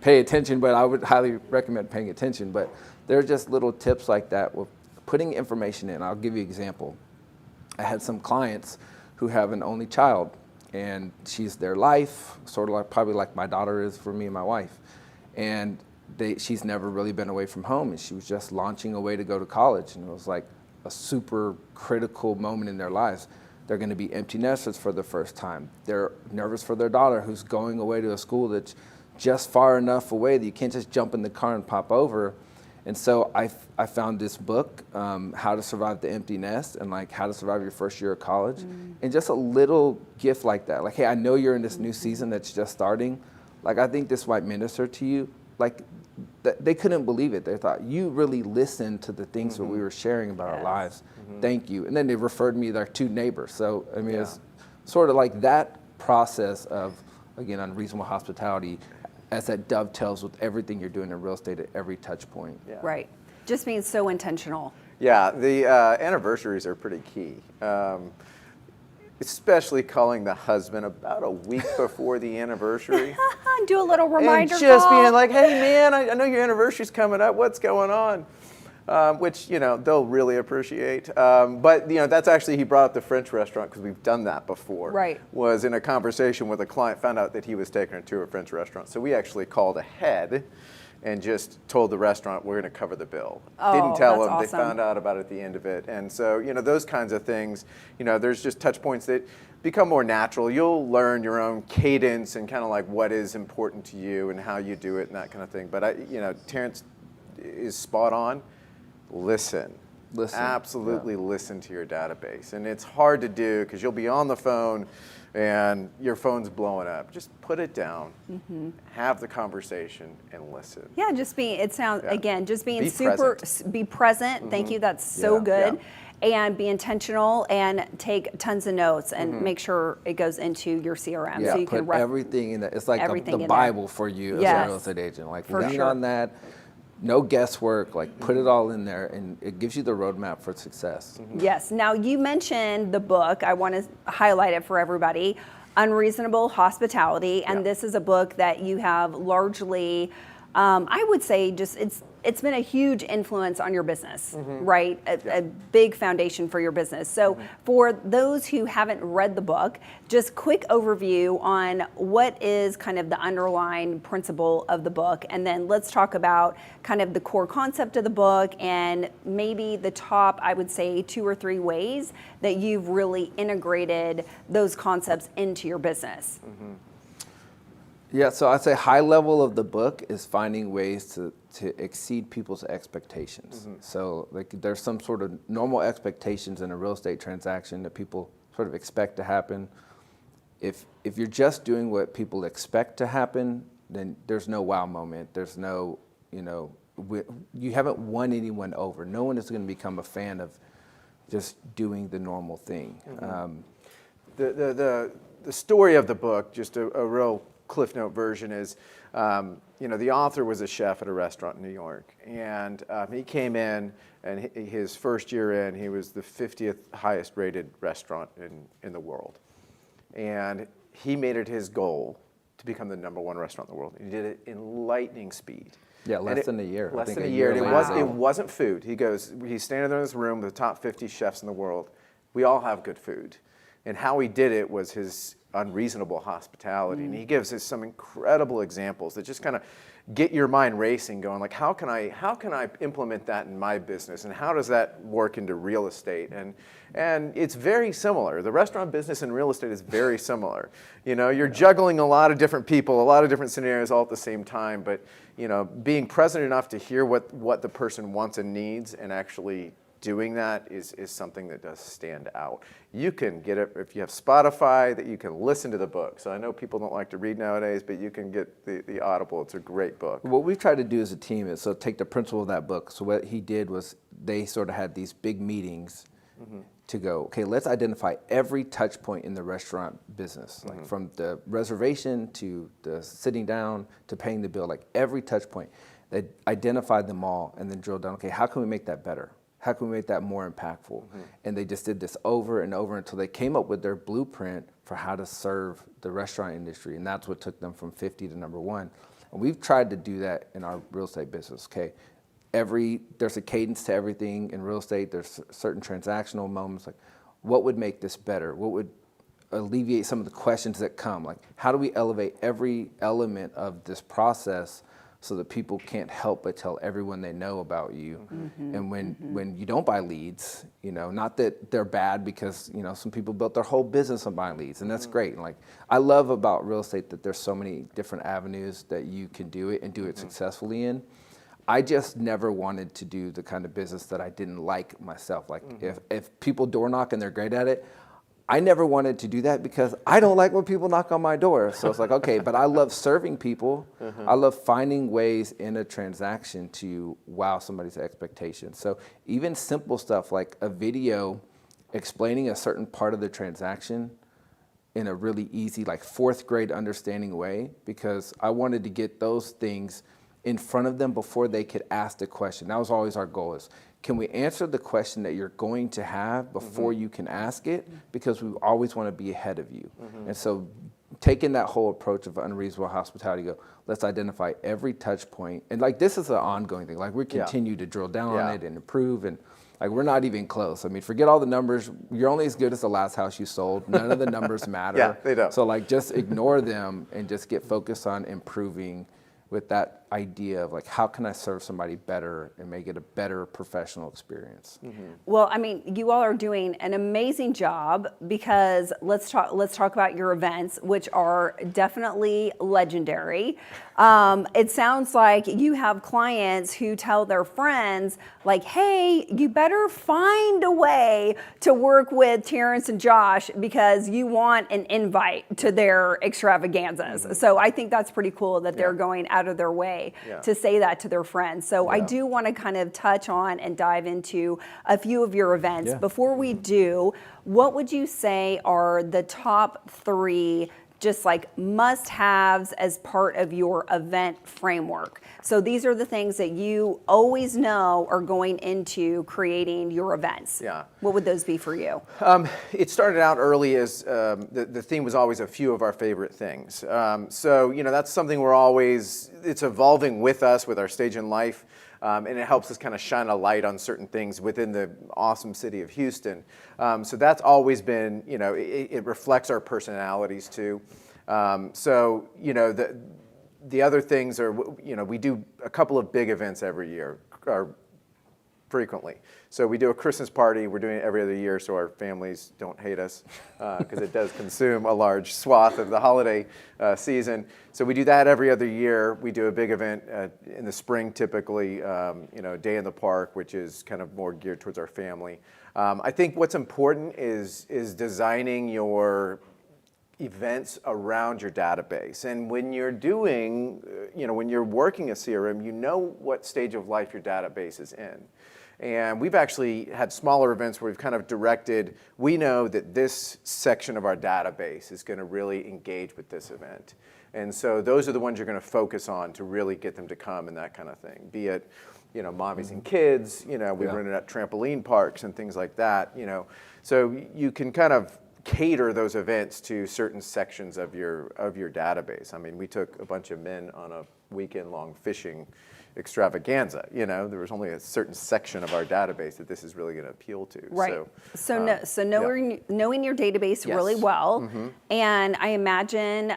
pay attention, but I would highly recommend paying attention. But there are just little tips like that with putting information in. I'll give you an example. I had some clients who have an only child, and she's their life, sort of like probably like my daughter is for me and my wife. And she's never really been away from home, and she was just launching away to go to college, and it was like a super critical moment in their lives. They're going to be empty nesters for the first time. They're nervous for their daughter who's going away to a school that's just far enough away that you can't just jump in the car and pop over. And so I found this book, How to Survive the Empty Nest, and like how to survive your first year of college. And just a little gift like that. Like, hey, I know you're in this new season that's just starting. Like, I think this might minister to you. Like, they couldn't believe it. They thought, you really listened to the things that we were sharing about our lives. Thank you. And then they referred me to their 2 neighbors. So, I mean, it's sort of like that process of, again, unreasonable hospitality as that dovetails with everything you're doing in real estate at every touch point. Right. Just being so intentional. Yeah, the anniversaries are pretty key. Especially calling the husband about a week before the anniversary. Do a little reminder and just call. being like, hey man, I know your anniversary's coming up, what's going on? Which, they'll really appreciate. But, that's actually, he brought up the French restaurant because we've done that before. Right. Was in a conversation with a client, found out that he was taking her to a French restaurant. So we actually called ahead and just told the restaurant, we're going to cover the bill. Oh, Didn't tell that's them. awesome. They found out about it at the end of it. And so, those kinds of things, there's just touch points that become more natural. You'll learn your own cadence and kind of like what is important to you and how you do it and that kind of thing. But, Terrence is spot on. Listen. Absolutely listen to your database. And it's hard to do because you'll be on the phone and your phone's blowing up. Just put it down, have the conversation, and listen. Yeah, just being, it sounds, again, just being Be super, be present. Thank you, that's so good. And be intentional and take tons of notes and make sure it goes into your CRM. Yeah, so you put can everything in that. It's like the in Bible there. for you as Yes. a real estate agent. Like For lean sure. on that. No guesswork, like put it all in there, and it gives you the roadmap for success. Yes. Now, you mentioned the book. I want to highlight it for everybody, Unreasonable Hospitality. And this is a book that you have largely, I would say, just it's been a huge influence on your business, right? A big foundation for your business. So for those who haven't read the book, just quick overview on what is kind of the underlying principle of the book. And then let's talk about kind of the core concept of the book and maybe the top, I would say, 2 or 3 ways that you've really integrated those concepts into your business. Yeah, so I'd say high level of the book is finding ways to exceed people's expectations. So like there's some sort of normal expectations in a real estate transaction that people sort of expect to happen. If you're just doing what people expect to happen, then there's no wow moment. There's no, you haven't won anyone over. No one is going to become a fan of just doing the normal thing. The story of the book, just a real Cliff Note version is, the author was a chef at a restaurant in New York, and he came in, and his first year in, he was the 50th highest rated restaurant in the world, and he made it his goal to become the #1 restaurant in the world. He did it in lightning speed. Yeah, less than a year. Less than a year. And it wasn't food. He goes, he's standing there in this room with the top 50 chefs in the world. We all have good food. And how he did it was his unreasonable hospitality. And he gives us some incredible examples that just kind of get your mind racing, going like, how can I implement that in my business? And how does that work into real estate? And it's very similar. The restaurant business and real estate is very similar. You're juggling a lot of different people, a lot of different scenarios all at the same time, but being present enough to hear what the person wants and needs and actually doing that is something that does stand out. You can get it if you have Spotify, that you can listen to the book. So I know people don't like to read nowadays, but you can get the Audible. It's a great book. What we've tried to do as a team is take the principle of that book. So what he did was they sort of had these big meetings to go, okay, let's identify every touch point in the restaurant business, like from the reservation to the sitting down to paying the bill, like every touch point. They identified them all and then drilled down, okay, how can we make that better? How can we make that more impactful? And they just did this over and over until they came up with their blueprint for how to serve the restaurant industry. And that's what took them from 50 to #1. And we've tried to do that in our real estate business, okay? There's a cadence to everything in real estate. There's certain transactional moments, like what would make this better? What would alleviate some of the questions that come? Like, how do we elevate every element of this process so that people can't help but tell everyone they know about you? And when you don't buy leads, not that they're bad, because, some people built their whole business on buying leads, and that's great. And like, I love about real estate that there's so many different avenues that you can do it and do it successfully in. I just never wanted to do the kind of business that I didn't like myself. Like if people door knock and they're great at it, I never wanted to do that because I don't like when people knock on my door. So it's like, okay, but I love serving people. I love finding ways in a transaction to wow somebody's expectations. So even simple stuff like a video explaining a certain part of the transaction in a really easy, like 4th grade understanding way, because I wanted to get those things in front of them before they could ask the question. That was always our goal, is can we answer the question that you're going to have before you can ask it? Because we always want to be ahead of you. And so taking that whole approach of unreasonable hospitality, let's identify every touch point. And like, this is an ongoing thing. Like, we continue to drill down on it and improve, and like, we're not even close. I mean, forget all the numbers. You're only as good as the last house you sold. None of the numbers matter. Yeah, they don't. So like, just ignore them and just get focused on improving with that idea of like, how can I serve somebody better and make it a better professional experience? Well, I mean, you all are doing an amazing job, because let's talk about your events, which are definitely legendary. It sounds like you have clients who tell their friends, like, hey, you better find a way to work with Terrence and Josh because you want an invite to their extravaganzas. So I think that's pretty cool that they're going out of their way to say that to their friends. So I do want to kind of touch on and dive into a few of your events. Before we do, what would you say are the top 3 just like must-haves as part of your event framework? So these are the things that you always know are going into creating your events. What would those be for you? It started out early as the theme was always a few of our favorite things. So, that's something it's evolving with us, with our stage in life. And it helps us kind of shine a light on certain things within the awesome city of Houston. So that's always been, it reflects our personalities too. So, the other things are, we do a couple of big events every year, or frequently. So we do a Christmas party. We're doing it every other year so our families don't hate us, because it does consume a large swath of the holiday season. So we do that every other year. We do a big event in the spring, typically, Day in the Park, which is kind of more geared towards our family. I think what's important is designing your events around your database. And when you're doing, when you're working a CRM, you know what stage of life your database is in. And we've actually had smaller events where we've kind of directed, we know that this section of our database is going to really engage with this event. And so those are the ones you're going to focus on to really get them to come and that kind of thing. Be it, mommies and kids, we run it at trampoline parks and things like that, So you can kind of cater those events to certain sections of your database. I mean, we took a bunch of men on a weekend-long fishing extravaganza. There was only a certain section of our database that this is really going to appeal to. Right. So knowing your database really well, and I imagine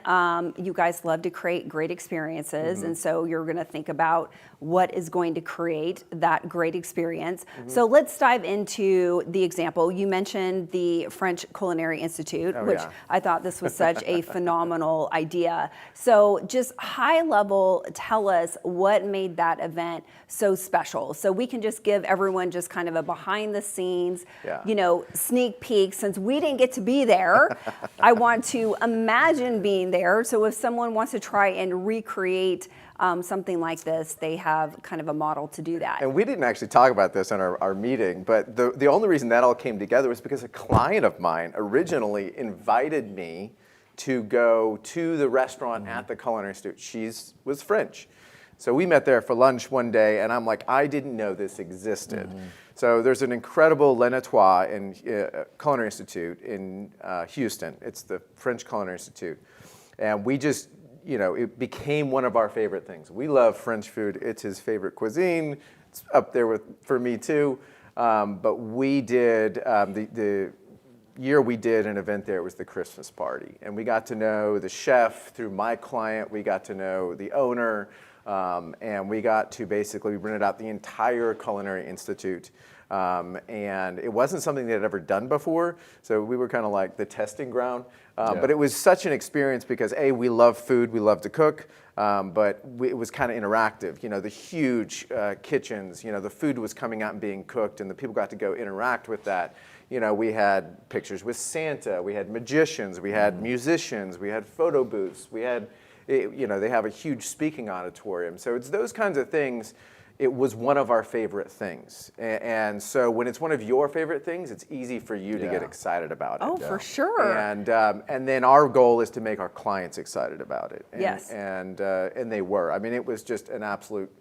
you guys love to create great experiences, and so you're going to think about what is going to create that great experience. So let's dive into the example. You mentioned the French Culinary Institute, which I thought this was such a phenomenal idea. So just high level, tell us what made that that event so special. So we can just give everyone just kind of a behind the scenes, sneak peek. Since we didn't get to be there, I want to imagine being there. So if someone wants to try and recreate something like this, they have kind of a model to do that. And we didn't actually talk about this in our meeting, but the only reason that all came together was because a client of mine originally invited me to go to the restaurant at the Culinary Institute. She was French. So we met there for lunch one day, and I'm like, I didn't know this existed. So there's an incredible Le Nettois in Culinary Institute in Houston. It's the French Culinary Institute. And we just, it became one of our favorite things. We love French food. It's his favorite cuisine. It's up there for me too. But we did, the year we did an event there, it was the Christmas party. And we got to know the chef through my client. We got to know the owner. And we got to basically rent out the entire Culinary Institute. And it wasn't something they had ever done before. So we were kind of like the testing ground. But it was such an experience because A, we love food, we love to cook, but it was kind of interactive. The huge kitchens, the food was coming out and being cooked, and the people got to go interact with that. We had pictures with Santa, we had magicians, we had musicians, we had photo booths, we had, they have a huge speaking auditorium. So it's those kinds of things. It was one of our favorite things. And so when it's one of your favorite things, it's easy for you to get excited about it. Oh, for sure. And then our goal is to make our clients excited about it. And, yes. And they were. I mean, it was just an absolute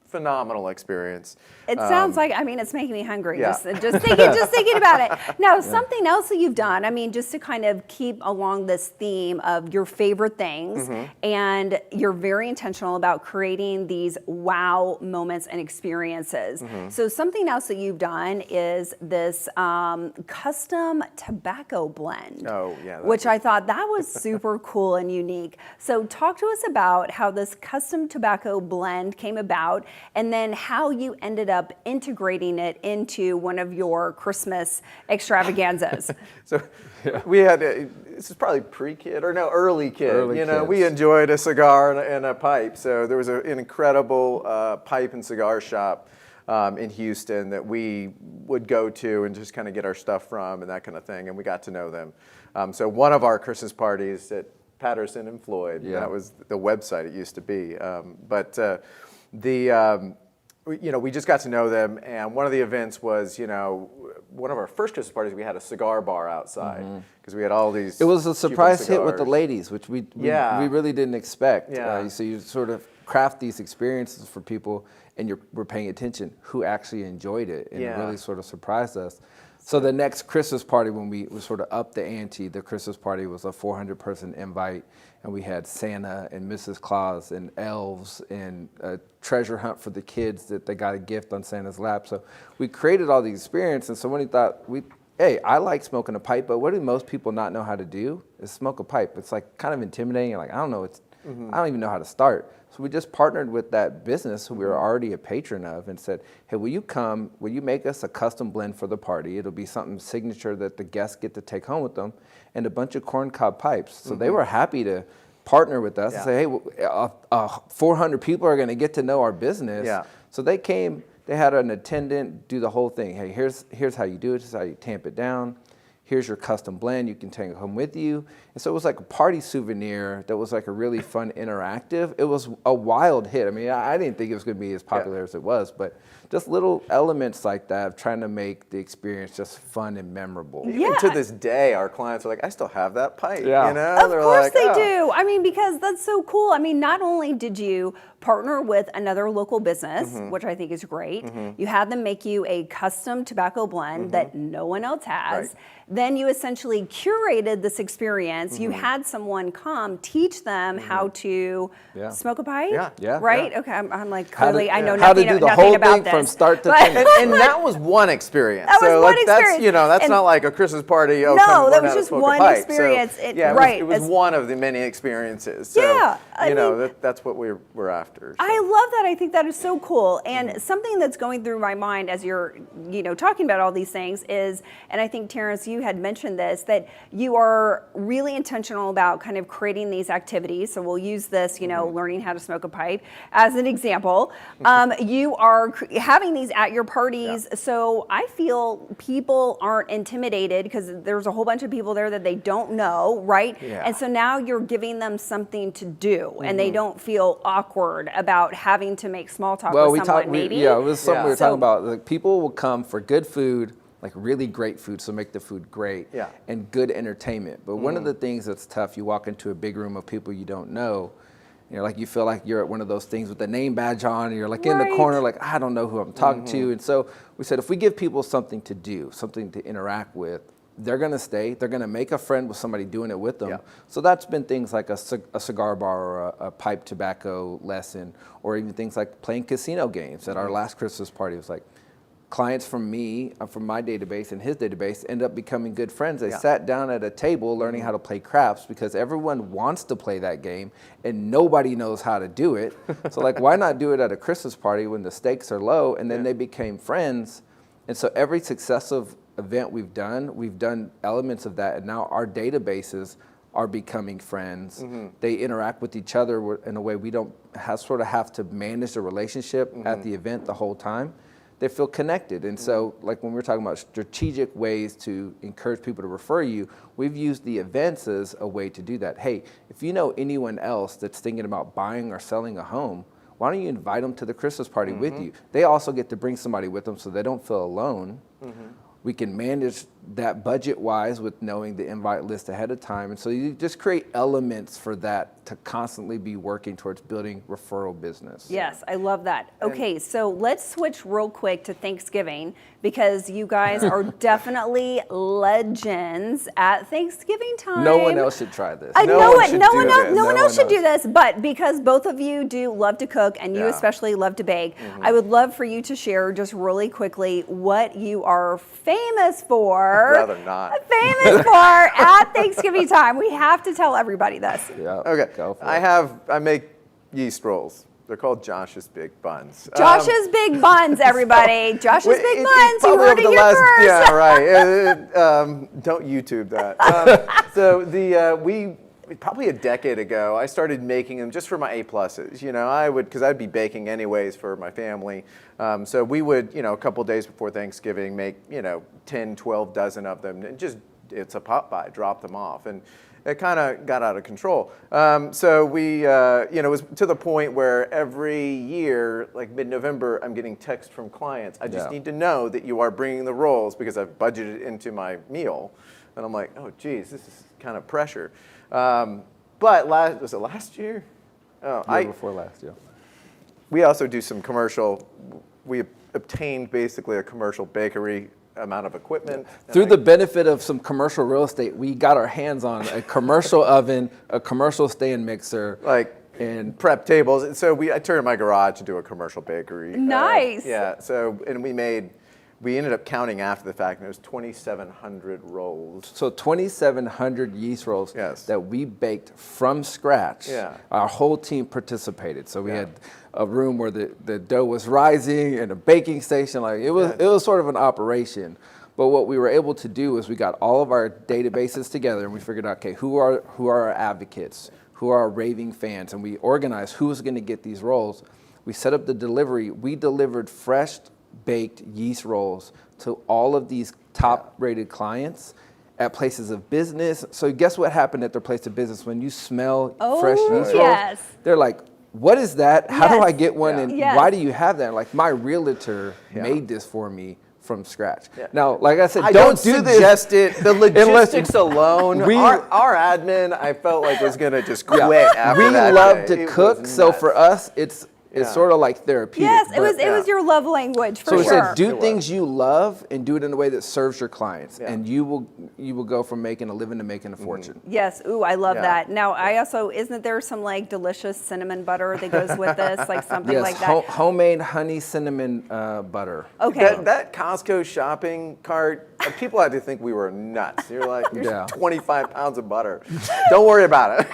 phenomenal experience. It sounds like, it's making me hungry. Yeah. Just thinking about it. Now, something else that you've done, just to kind of keep along this theme of your favorite things, and you're very intentional about creating these wow moments and experiences. So something else that you've done is this custom tobacco blend. Oh, yeah. Which I thought that was super cool and unique. So talk to us about how this custom tobacco blend came about, and then how you ended up integrating it into one of your Christmas extravaganzas. So we had, this is probably pre-kid, or no, early kid. We enjoyed a cigar and a pipe. So there was an incredible pipe and cigar shop in Houston that we would go to and just kind of get our stuff from and that kind of thing. And we got to know them. So one of our Christmas parties at Patterson and Floyd, that was the website it used to be. We just got to know them, and one of the events was, one of our first Christmas parties, we had a cigar bar outside because we had all these. It was a surprise hit with the ladies, which we really didn't expect. So you sort of craft these experiences for people, and we're paying attention who actually enjoyed it, and it really sort of surprised us. So the next Christmas party, when we sort of upped the ante, the Christmas party was a 400-person invite, and we had Santa and Mrs. Claus and elves and a treasure hunt for the kids that they got a gift on Santa's lap. So we created all these experiences, and somebody thought, hey, I like smoking a pipe, but what do most people not know how to do is smoke a pipe. It's like kind of intimidating. Like, I don't know, I don't even know how to start. So we just partnered with that business who we were already a patron of and said, hey, will you make us a custom blend for the party? It'll be something signature that the guests get to take home with them, and a bunch of corncob pipes. So they were happy to partner with us and say, hey, 400 people are going to get to know our business. So they came, they had an attendant do the whole thing. Hey, here's how you do it. This is how you tamp it down. Here's your custom blend. You can take it home with you. And so it was like a party souvenir that was like a really fun interactive. It was a wild hit. I didn't think it was going to be as popular as it was, but just little elements like that of trying to make the experience just fun and memorable. Even to this day, our clients are like, I still have that pipe. Of course they do. Because that's so cool. Not only did you partner with another local business, which I think is great, you had them make you a custom tobacco blend that no one else has. Right. Then you essentially curated this experience. You had someone come teach them how to smoke a pipe. Right? Okay. I'm like, clearly I know nothing about this. From start to finish. And that was one experience. That was one experience. That's not like a Christmas party. No, that was just one experience. So, it was one of the many experiences. So, that's what we're after. So. I love that. I think that is so cool. And something that's going through my mind as you're, talking about all these things is, and I think, Terrence, you had mentioned this, that you are really intentional about kind of creating these activities. So we'll use this, learning how to smoke a pipe as an example. You are having these at your parties. Yeah. So I feel people aren't intimidated because there's a whole bunch of people there that they don't know, right? Yeah. And so now you're giving them something to do, and they don't feel awkward about having to make small talk with someone, maybe? It was something we were talking about. Like, people will come for good food, like really great food, so make the food great, and good entertainment. But one of the things that's tough, you walk into a big room of people you don't know, like you feel like you're at one of those things with the name badge on, and you're like in the corner, like, I don't know who I'm talking to. And so we said, if we give people something to do, something to interact with, they're going to stay. They're going to make a friend with somebody doing it with them. Yeah. So that's been things like a cigar bar or a pipe tobacco lesson, or even things like playing casino games. At our last Christmas party, it was like clients from me, from my database and his database, end up becoming good friends. They sat down at a table learning how to play craps because everyone wants to play that game and nobody knows how to do it. So like, why not do it at a Christmas party when the stakes are low? And then they became friends. And so every successive event we've done elements of that, and now our databases are becoming friends. They interact with each other in a way we don't have to manage the relationship at the event the whole time. They feel connected. And so, like when we're talking about strategic ways to encourage people to refer you, we've used the events as a way to do that. Hey, if you know anyone else that's thinking about buying or selling a home, why don't you invite them to the Christmas party with you? They also get to bring somebody with them so they don't feel alone. We can manage that budget-wise with knowing the invite list ahead of time. And so you just create elements for that to constantly be working towards building referral business. Yes, I love that. Okay, so let's switch real quick to Thanksgiving, because you guys are definitely legends at Thanksgiving time. No one else should try this. No one else should do this, but because both of you do love to cook, and you especially love to bake, I would love for you to share just really quickly what you are famous for. I'd rather not. Famous for at Thanksgiving time. We have to tell everybody this. Yeah. Okay. Go for it. I make yeast rolls. They're called Josh's Big Buns. Josh's Big Buns, everybody. Josh's Big Buns. You heard it here first. Yeah, right. Don't YouTube that. So we probably a decade ago, I started making them just for my A+s. Because I'd be baking anyways for my family. So we would, a couple days before Thanksgiving, make 10, 12 dozen of them, and it's a pop by, drop them off, and it kind of got out of control. So we, it was to the point where every year, like mid-November, I'm getting texts from clients. I just need to know that you are bringing the rolls because I've budgeted into my meal. And I'm like, oh, geez, this is kind of pressure. But was it last year? Oh, year before last, yeah. We also do some commercial. We obtained basically a commercial bakery amount of equipment. Through the benefit of some commercial real estate, we got our hands on a commercial oven, a commercial stand mixer, and prep tables. And so I turned my garage into a commercial bakery. Nice. So we ended up counting after the fact, and it was 2,700 rolls. So 2,700 yeast rolls that we baked from scratch. Yeah. Our whole team participated. So we had a room where the dough was rising and a baking station. Like it was sort of an operation. But what we were able to do is we got all of our databases together, and we figured out, okay, who are our advocates, who are our raving fans, and we organized who was going to get these rolls. We set up the delivery. We delivered fresh baked yeast rolls to all of these top-rated clients at places of business. So guess what happened at their place of business when you smell fresh yeast rolls? They're like, what is that? How do I get one? And why do you have that? Like, my realtor made this for me from scratch. Now, like I said, don't suggest it. The logistics alone, our admin, I felt like was going to just quit after that. We love to cook, so for us, it's sort of like therapeutic. Yes, it was your love language for sure. So we said, do things you love and do it in a way that serves your clients, and you will go from making a living to making a fortune. Yes, ooh, I love that. Now, isn't there some like delicious cinnamon butter that goes with this, like something like that? Homemade honey cinnamon butter. Okay. That Costco shopping cart, people had to think we were nuts. You're like, there's 25 pounds of butter. Don't worry about it.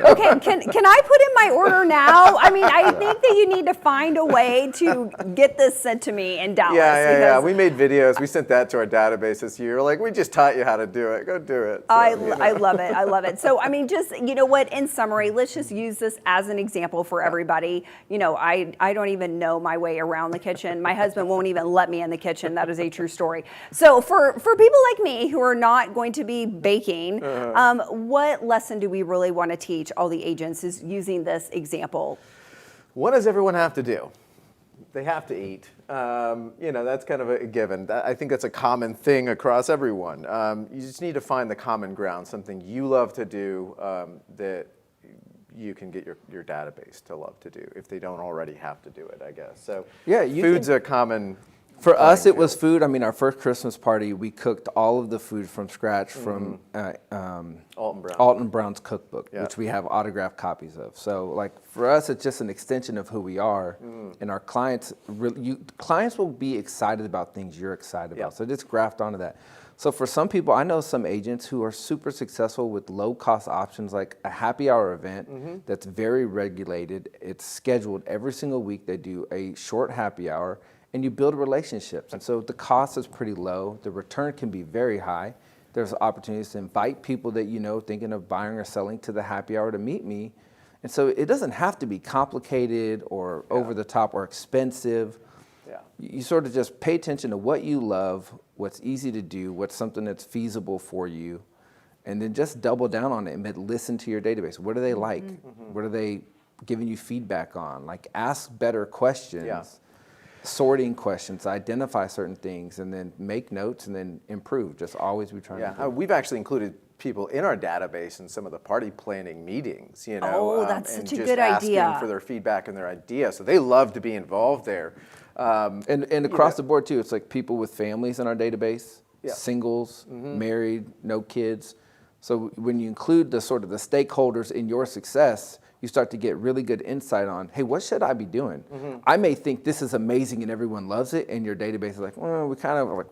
Okay, can I put in my order now? I mean, I think that you need to find a way to get this sent to me in Dallas. Yeah. We made videos. We sent that to our database this year. Like, we just taught you how to do it. Go do it. So, I love it. I love it. So, I mean, just, you know what, in summary, let's just use this as an example for everybody. You know, I don't even know my way around the kitchen. My husband won't even let me in the kitchen. That is a true story. So for people like me who are not going to be baking, what lesson do we really want to teach all the agents is using this example? What does everyone have to do? They have to eat. You know, that's kind of a given. I think that's a common thing across everyone. You just need to find the common ground, something you love to do that you can get your database to love to do if they don't already have to do it, I guess. So yeah, food's a common. For us, it was food. I mean, our first Christmas party, we cooked all of the food from scratch from Alton Brown's cookbook, which we have autographed copies of. So, like, for us, it's just an extension of who we are. And our clients, clients will be excited about things you're excited about. So just graft onto that. So for some people, I know some agents who are super successful with low-cost options, like a happy hour event that's very regulated. It's scheduled every single week. They do a short happy hour. And you build relationships. And so the cost is pretty low. The return can be very high. There's opportunities to invite people that you know thinking of buying or selling to the happy hour to meet me. And so it doesn't have to be complicated or over the top or expensive. You sort of just pay attention to what you love, what's easy to do, what's something that's feasible for you, and then just double down on it and listen to your database. What do they like? What are they giving you feedback on? Like, ask better questions. Sorting questions, identify certain things, and then make notes and then improve. Just always be trying to improve. We've actually included people in our database in some of the party planning meetings, you know. Oh, that's such a good idea. And just asking for their feedback and their ideas. So they love to be involved there. And across the board, too, it's like people with families in our database, singles, married, no kids. So when you include the sort of the stakeholders in your success, you start to get really good insight on, hey, what should I be doing? I may think this is amazing and everyone loves it, and your database is like, well,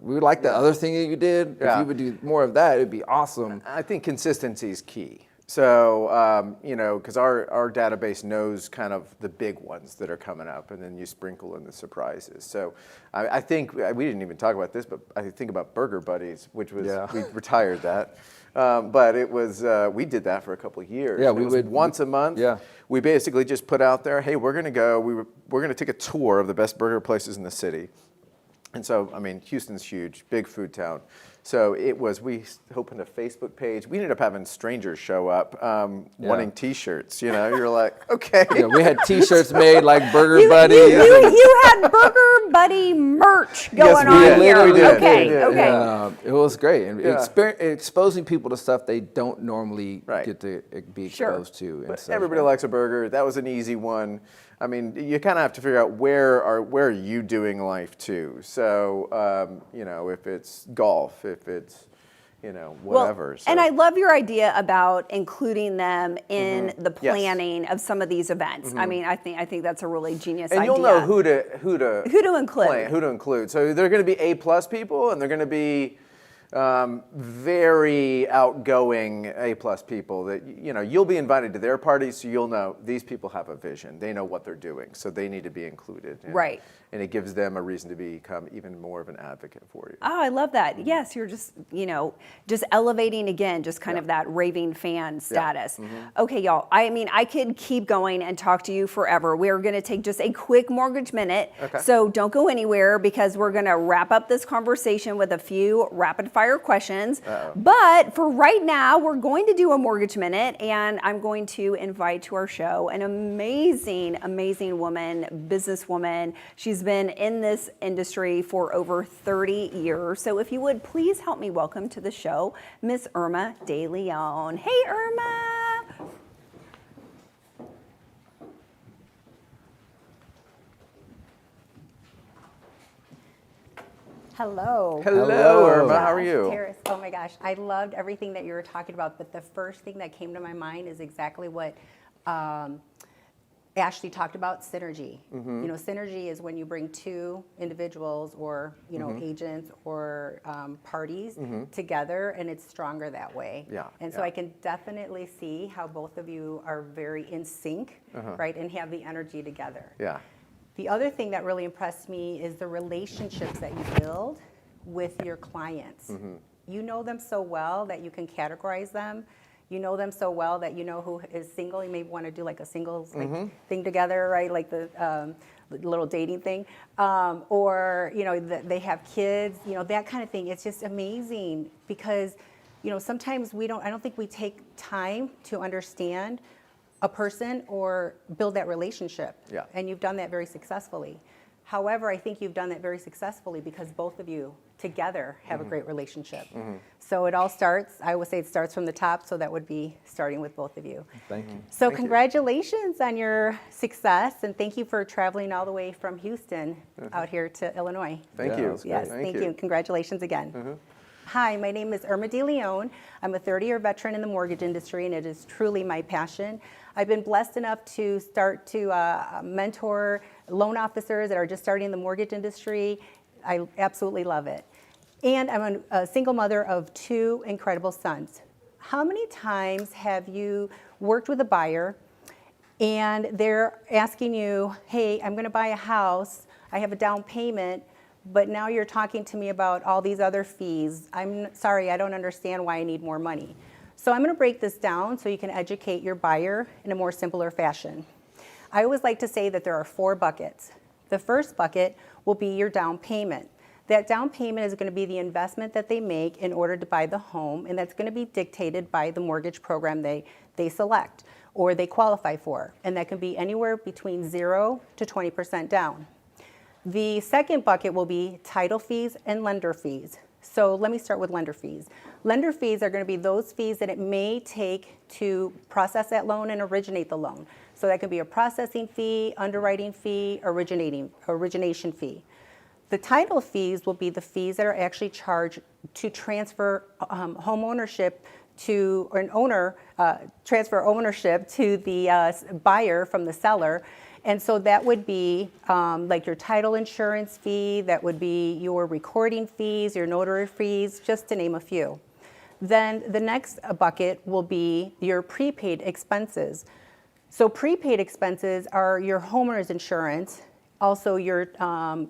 we like the other thing that you did. If you would do more of that, it'd be awesome. I think consistency is key. So, you know, because our database knows kind of the big ones that are coming up, and then you sprinkle in the surprises. So I think, we didn't even talk about this, but I think about Burger Buddies, which was, we retired that. But it was, we did that for a couple of years. Yeah, we would once a month. Yeah. We basically just put out there, hey, we're going to go, we're going to take a tour of the best burger places in the city. And so, I mean, Houston's huge, big food town. So we opened a Facebook page. We ended up having strangers show up wanting T-shirts. You know, you're like, okay. Yeah, we had T-shirts made like Burger Buddy. You had Burger Buddy merch going on here. We did. Okay. Yeah, it was great. And exposing people to stuff they don't normally get to be exposed to. But everybody likes a burger. That was an easy one. I mean, you kind of have to figure out where are you doing life too. So, you know, if it's golf, if it's, you know, whatever. Well, and I love your idea about including them in the planning of some of these events. I mean, I think that's a really genius idea. And you'll know who to include. Who to include. So they're going to be A+ people, and they're going to be very outgoing A+ people that, you know, you'll be invited to their parties, so you'll know these people have a vision. They know what they're doing, so they need to be included. And, and it gives them a reason to become even more of an advocate for you. Oh, I love that. Yes, you're just, you know, just elevating again, just kind of that raving fan status. Okay, y'all, I mean, I could keep going and talk to you forever. We're going to take just a quick mortgage minute. So don't go anywhere, because we're going to wrap up this conversation with a few rapid fire questions. But for right now, we're going to do a mortgage minute, and I'm going to invite to our show an amazing, amazing woman, businesswoman. She's been in this industry for over 30 years. So if you would please help me welcome to the show, Miss Irma De Leon. Hey, Irma. Hello. Hello, Irma. How are you? Terrace. Oh my gosh, I loved everything that you were talking about, but the first thing that came to my mind is exactly what Ashley talked about synergy. Synergy is when you bring two individuals or, agents or parties together, and it's stronger that way. Yeah, And so I can definitely see how both of you are very in sync, right, and have the energy together. Yeah. The other thing that really impressed me is the relationships that you build with your clients. You know them so well that you can categorize them. You know them so well that you know who is single. You may want to do like a singles thing together, right? Like the little dating thing. Or, they have kids, that kind of thing. It's just amazing because, sometimes I don't think we take time to understand a person or build that relationship. Yeah. And you've done that very successfully. However, I think you've done that very successfully because both of you together have a great relationship. So it all starts, I would say it starts from the top, so that would be starting with both of you. Thank you. So congratulations on your success, and thank you for traveling all the way from Houston out here to Illinois. Thank Yeah, you. that was great. Yes, thank you. Congratulations again. Hi, my name is Irma De Leon. I'm a 30-year veteran in the mortgage industry, and it is truly my passion. I've been blessed enough to start to mentor loan officers that are just starting in the mortgage industry. I absolutely love it. And I'm a single mother of 2 incredible sons. How many times have you worked with a buyer and they're asking you, hey, I'm going to buy a house, I have a down payment, but now you're talking to me about all these other fees. I'm sorry, I don't understand why I need more money. So I'm going to break this down so you can educate your buyer in a more simpler fashion. I always like to say that there are 4 buckets. The first bucket will be your down payment. That down payment is going to be the investment that they make in order to buy the home, and that's going to be dictated by the mortgage program they select or they qualify for. And that can be anywhere between 0 to 20% down. The second bucket will be title fees and lender fees. So let me start with lender fees. Lender fees are going to be those fees that it may take to process that loan and originate the loan. So that could be a processing fee, underwriting fee, origination fee. The title fees will be the fees that are actually charged to transfer home ownership to, or an owner, transfer ownership to the buyer from the seller. And so that would be like your title insurance fee, that would be your recording fees, your notary fees, just to name a few. Then the next bucket will be your prepaid expenses. So prepaid expenses are your homeowner's insurance. Also, your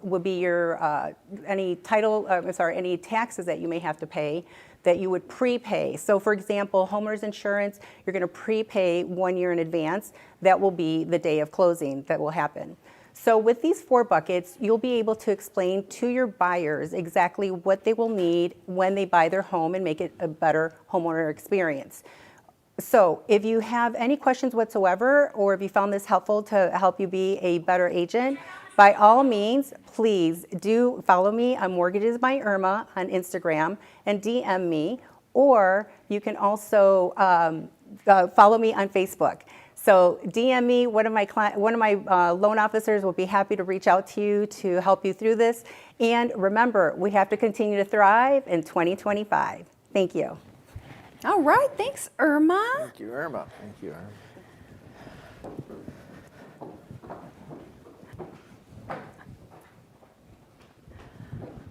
would be your any taxes that you may have to pay that you would prepay. So, for example, homeowner's insurance, you're going to prepay 1 year in advance. That will be the day of closing that will happen. So, with these 4 buckets, you'll be able to explain to your buyers exactly what they will need when they buy their home and make it a better homeowner experience. So if you have any questions whatsoever, or if you found this helpful to help you be a better agent, by all means, please do follow me on Mortgages by Irma on Instagram and DM me, or you can also follow me on Facebook. So DM me, one of my loan officers will be happy to reach out to you to help you through this. And remember, we have to continue to thrive in 2025. Thank you. All right, thanks, Irma. Thank you, Irma. Thank you, Aaron.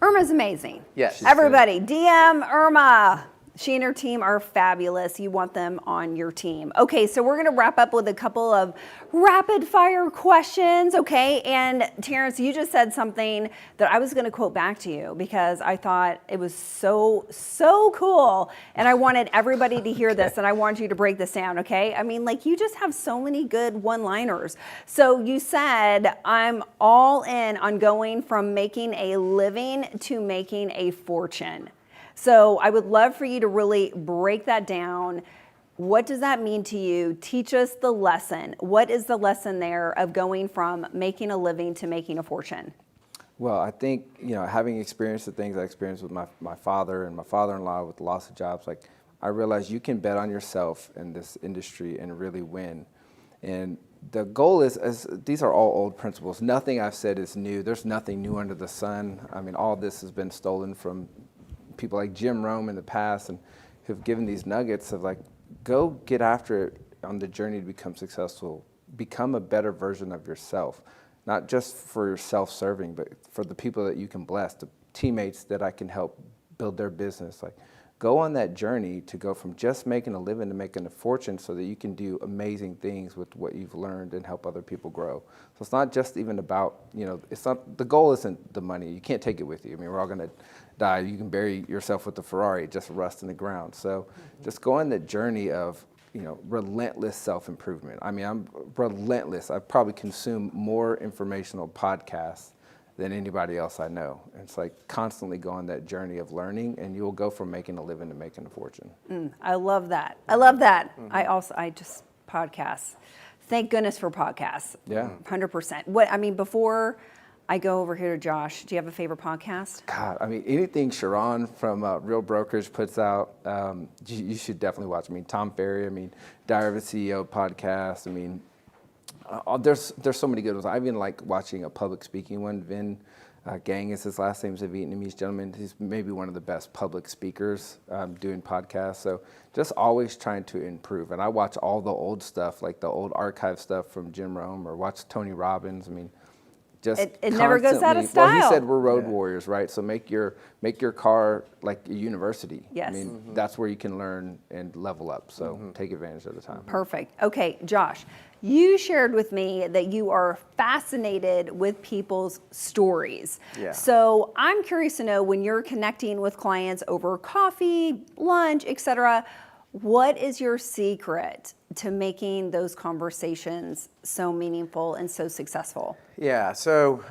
Irma's amazing. Yes. Everybody, DM Irma. She and her team are fabulous. You want them on your team. Okay, so we're going to wrap up with a couple of rapid fire questions, okay? And Terrence, you just said something that I was going to quote back to you because I thought it was so cool. And I wanted everybody to hear this, and I wanted you to break this down, okay? I mean, like, you just have so many good one-liners. So you said, I'm all in on going from making a living to making a fortune. So I would love for you to really break that down. What does that mean to you? Teach us the lesson. What is the lesson there of going from making a living to making a fortune? Well, I think, having experienced the things I experienced with my father and my father-in-law with the loss of jobs, like, I realized you can bet on yourself in this industry and really win. And the goal is these are all old principles. Nothing I've said is new. There's nothing new under the sun. I mean, all this has been stolen from people like Jim Rome in the past, and who've given these nuggets of, like, go get after it on the journey to become successful become a better version of yourself, not just for your self-serving, but for the people that you can bless, the teammates that I can help build their business. Like, go on that journey to go from just making a living to making a fortune so that you can do amazing things with what you've learned and help other people grow. So it's not just even about, it's not, the goal isn't the money. You can't take it with you. I mean, we're all going to die. You can bury yourself with the Ferrari, it just rust in the ground. So just go on that journey of, relentless self-improvement. I mean, I'm relentless. I probably consume more informational podcasts than anybody else I know. And it's like constantly go on that journey of learning, and you'll go from making a living to making a fortune. I love that. I love that. I just podcasts. Thank goodness for podcasts. Yeah. 100%. Before I go over here to Josh, do you have a favorite podcast? God, anything Sharon from Real Brokerage puts out, you should definitely watch. Tom Ferry, Diary of a CEO podcast. There's so many good ones. I even like watching a public speaking one. Vin Gang is his last name. He's a Vietnamese gentleman. He's maybe one of the best public speakers doing podcasts. So just always trying to improve. And I watch all the old stuff, like the old archive stuff from Jim Rome, or watch Tony Robbins. Just it never goes out of style. Well, he said we're road warriors, right? So make your car like a university. Yes. That's where you can learn and level up. So take advantage of the time. Perfect. Okay, Josh, you shared with me that you are fascinated with people's stories. Yeah. So I'm curious to know, when you're connecting with clients over coffee, lunch, etc., what is your secret to making those conversations so meaningful and so successful? Yeah, so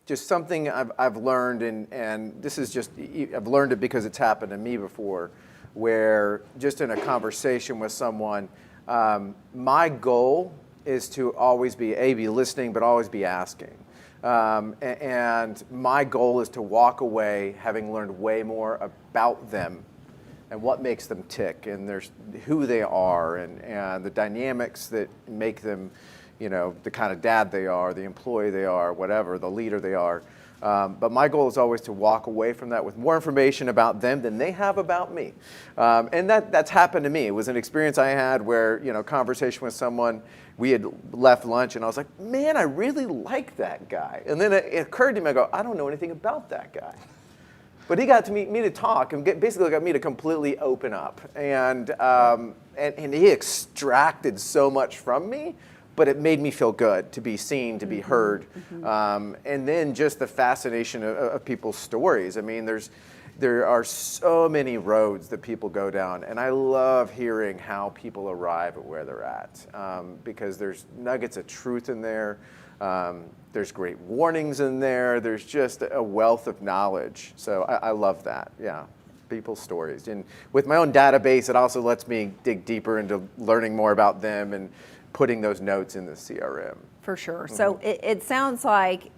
just something I've learned, and this is just, I've learned it because it's happened to me before, where just in a conversation with someone, my goal is to always be listening, but always be asking. And my goal is to walk away having learned way more about them and what makes them tick, and there's who they are, and the dynamics that make them, the kind of dad they are, the employee they are, whatever, the leader they are. But my goal is always to walk away from that with more information about them than they have about me. And that's happened to me. It was an experience I had where, conversation with someone, we had left lunch, and I was like, man, I really like that guy. And then it occurred to me, I go, I don't know anything about that guy. But he got to me to talk, and basically got me to completely open up. And he extracted so much from me, but it made me feel good to be seen, to be heard. And then just the fascination of people's stories. There are so many roads that people go down, and I love hearing how people arrive at where they're at, because there's nuggets of truth in there. There's great warnings in there. There's just a wealth of knowledge. So I love that, yeah, people's stories. And with my own database, it also lets me dig deeper into learning more about them and putting those notes in the CRM. For sure. So it sounds like,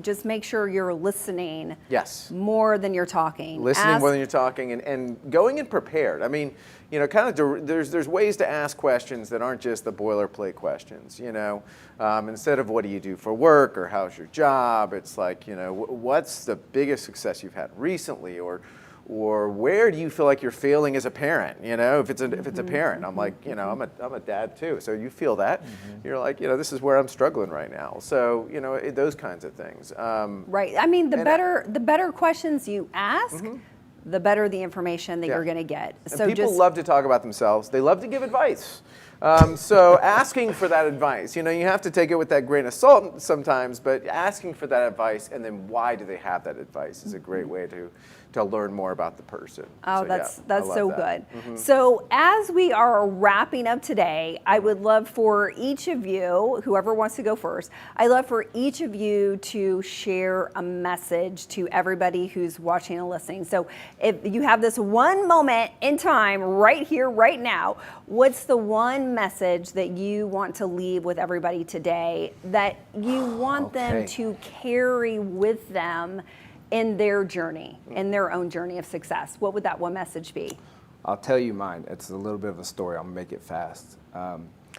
just make sure you're listening. Yes. More than you're talking. Listening more than you're talking, and going in prepared. There's ways to ask questions that aren't just the boilerplate questions, Instead of what do you do for work, or how's your job, it's like, what's the biggest success you've had recently, or where do you feel like you're failing as a parent? If it's a parent, I'm like, I'm a dad too, so you feel that. You're like, this is where I'm struggling right now. So those kinds of things. Right. The better questions you ask, the better the information that you're going to get. So people love to talk about themselves. They love to give advice. So asking for that advice, you have to take it with that grain of salt sometimes, but asking for that advice, and then why do they have that advice, is a great way to learn more about the person. Oh, that's so good. So as we are wrapping up today, I would love for each of you, whoever wants to go first, I'd love for each of you to share a message to everybody who's watching and listening. So if you have this one moment in time right here, right now, what's the one message that you want to leave with everybody today that you want them to carry with them in their journey, in their own journey of success? What would that one message be? I'll tell you mine. It's a little bit of a story. I'm gonna make it fast.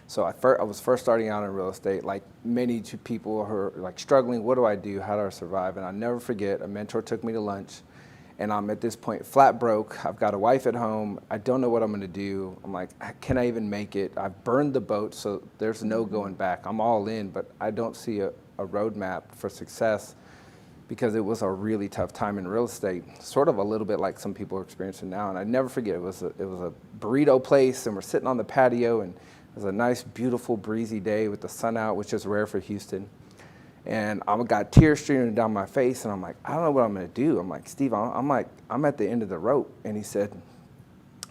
So I was first starting out in real estate, like many people who are like struggling. What do I do? How do I survive? And I'll never forget, a mentor took me to lunch, and I'm at this point flat broke. I've got a wife at home. I don't know what I'm going to do. I'm like, can I even make it? I've burned the boat, so there's no going back. I'm all in, but I don't see a roadmap for success because it was a really tough time in real estate, sort of a little bit like some people are experiencing now. And I never forget, it was a burrito place, and we're sitting on the patio, and it was a nice, beautiful, breezy day with the sun out, which is rare for Houston. And I got tears streaming down my face, and I'm like, I don't know what I'm going to do. I'm like, Steve, I'm at the end of the rope. And he said,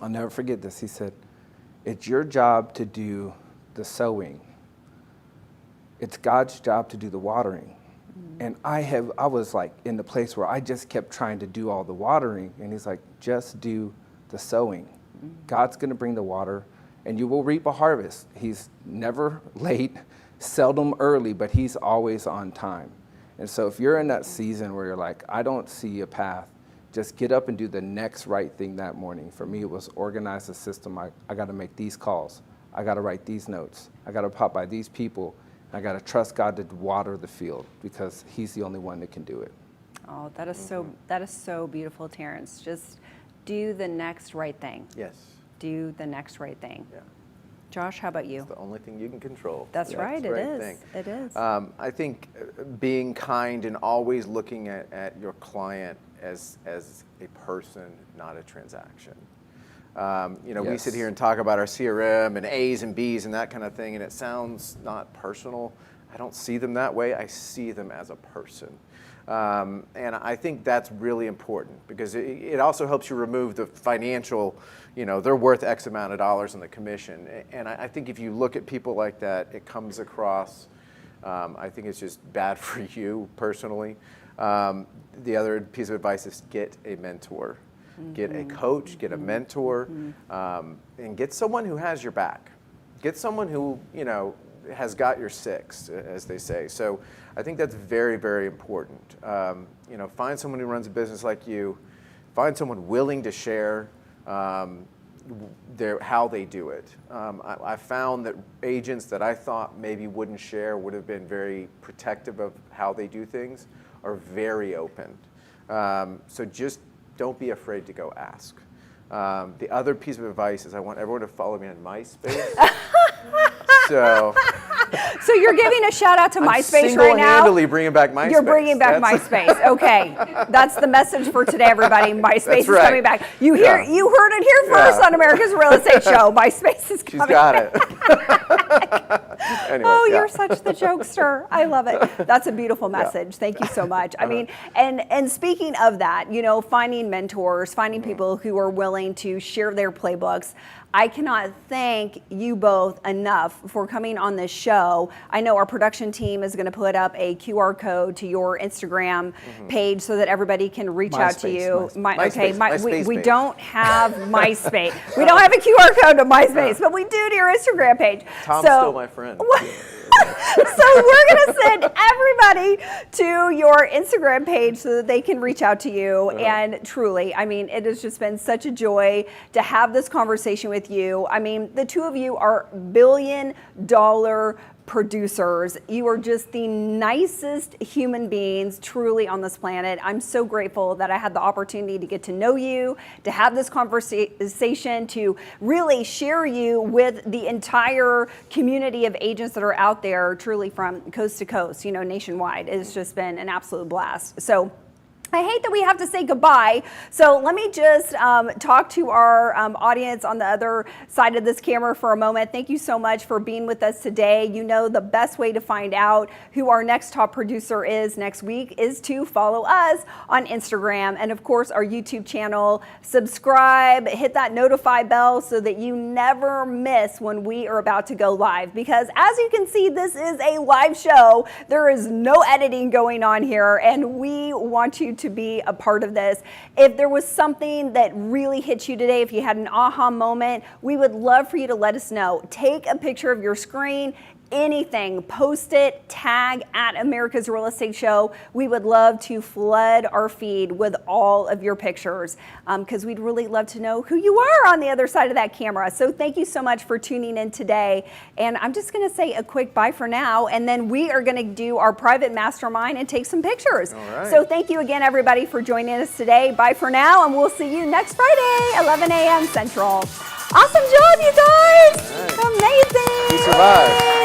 I'll never forget this. He said, it's your job to do the sowing. It's God's job to do the watering. And I was like in the place where I just kept trying to do all the watering. And he's like, just do the sowing. God's going to bring the water, and you will reap a harvest. He's never late, seldom early, but he's always on time. And so if you're in that season where you're like, I don't see a path, just get up and do the next right thing that morning. For me, it was organize the system. I got to make these calls. I got to write these notes. I got to pop by these people. I got to trust God to water the field because he's the only one that can do it. Oh, that is so beautiful, Terrence. Just do the next right thing. Yes. Do the next right thing. Yeah. Josh, how about you? It's the only thing you can control. That's right, the it right is. thing. It is. I think being kind and always looking at your client as a person, not a transaction. We sit here and talk about our CRM and A's and B's and that kind of thing, and it sounds not personal. I don't see them that way. I see them as a person. And I think that's really important because it also helps you remove the financial, they're worth X amount of dollars in the commission. And I think if you look at people like that, it comes across, I think it's just bad for you personally. The other piece of advice is get a mentor. Get a coach, get a mentor, and get someone who has your back. Get someone who, has got your six, as they say. So I think that's very, very important. Find someone who runs a business like you. Find someone willing to share how they do it. I found that agents that I thought maybe wouldn't share, would have been very protective of how they do things, are very open. So just don't be afraid to go ask. The other piece of advice is I want everyone to follow me on MySpace. So you're giving a shout out to MySpace right now? Single-handedly bringing back MySpace. You're bringing back MySpace. Okay, that's the message for today, everybody. MySpace is coming back. You heard it here first on America's Real Estate Show. MySpace is coming. She's got it. Anyway, You're such the jokester. I love it. That's a beautiful message. Thank you so much. I mean, and speaking of that, finding mentors, finding people who are willing to share their playbooks. I cannot thank you both enough for coming on this show. I know our production team is going to put up a QR code to your Instagram page so that everybody can reach out to you. We don't have MySpace. We don't have a QR code to MySpace, but we do to your Instagram page. Tom's still my friend. So we're going to send everybody to your Instagram page so that they can reach out to you. And truly, I mean, it has just been such a joy to have this conversation with you. I mean, the two of you are billion-dollar producers. You are just the nicest human beings truly on this planet. I'm so grateful that I had the opportunity to get to know you, to have this conversation, to really share you with the entire community of agents that are out there truly from coast to coast, nationwide. It's just been an absolute blast. So I hate that we have to say goodbye, so let me just talk to our audience on the other side of this camera for a moment. Thank you so much for being with us today. The best way to find out who our next top producer is next week is to follow us on Instagram and, of course, our YouTube channel. Subscribe, hit that notify bell so that you never miss when we are about to go live. Because as you can see, this is a live show. There is no editing going on here, and we want you to be a part of this. If there was something that really hit you today, if you had an aha moment, we would love for you to let us know. Take a picture of your screen, anything, post it, tag at America's Real Estate Show. We would love to flood our feed with all of your pictures because we'd really love to know who you are on the other side of that camera. So thank you so much for tuning in today. And I'm just going to say a quick bye for now, and then we are going to do our private mastermind and take some pictures. All right. So thank you again, everybody, for joining us today. Bye for now, and we'll see you next Friday, 11 a.m. Central. Awesome job, you guys. Amazing. We survived.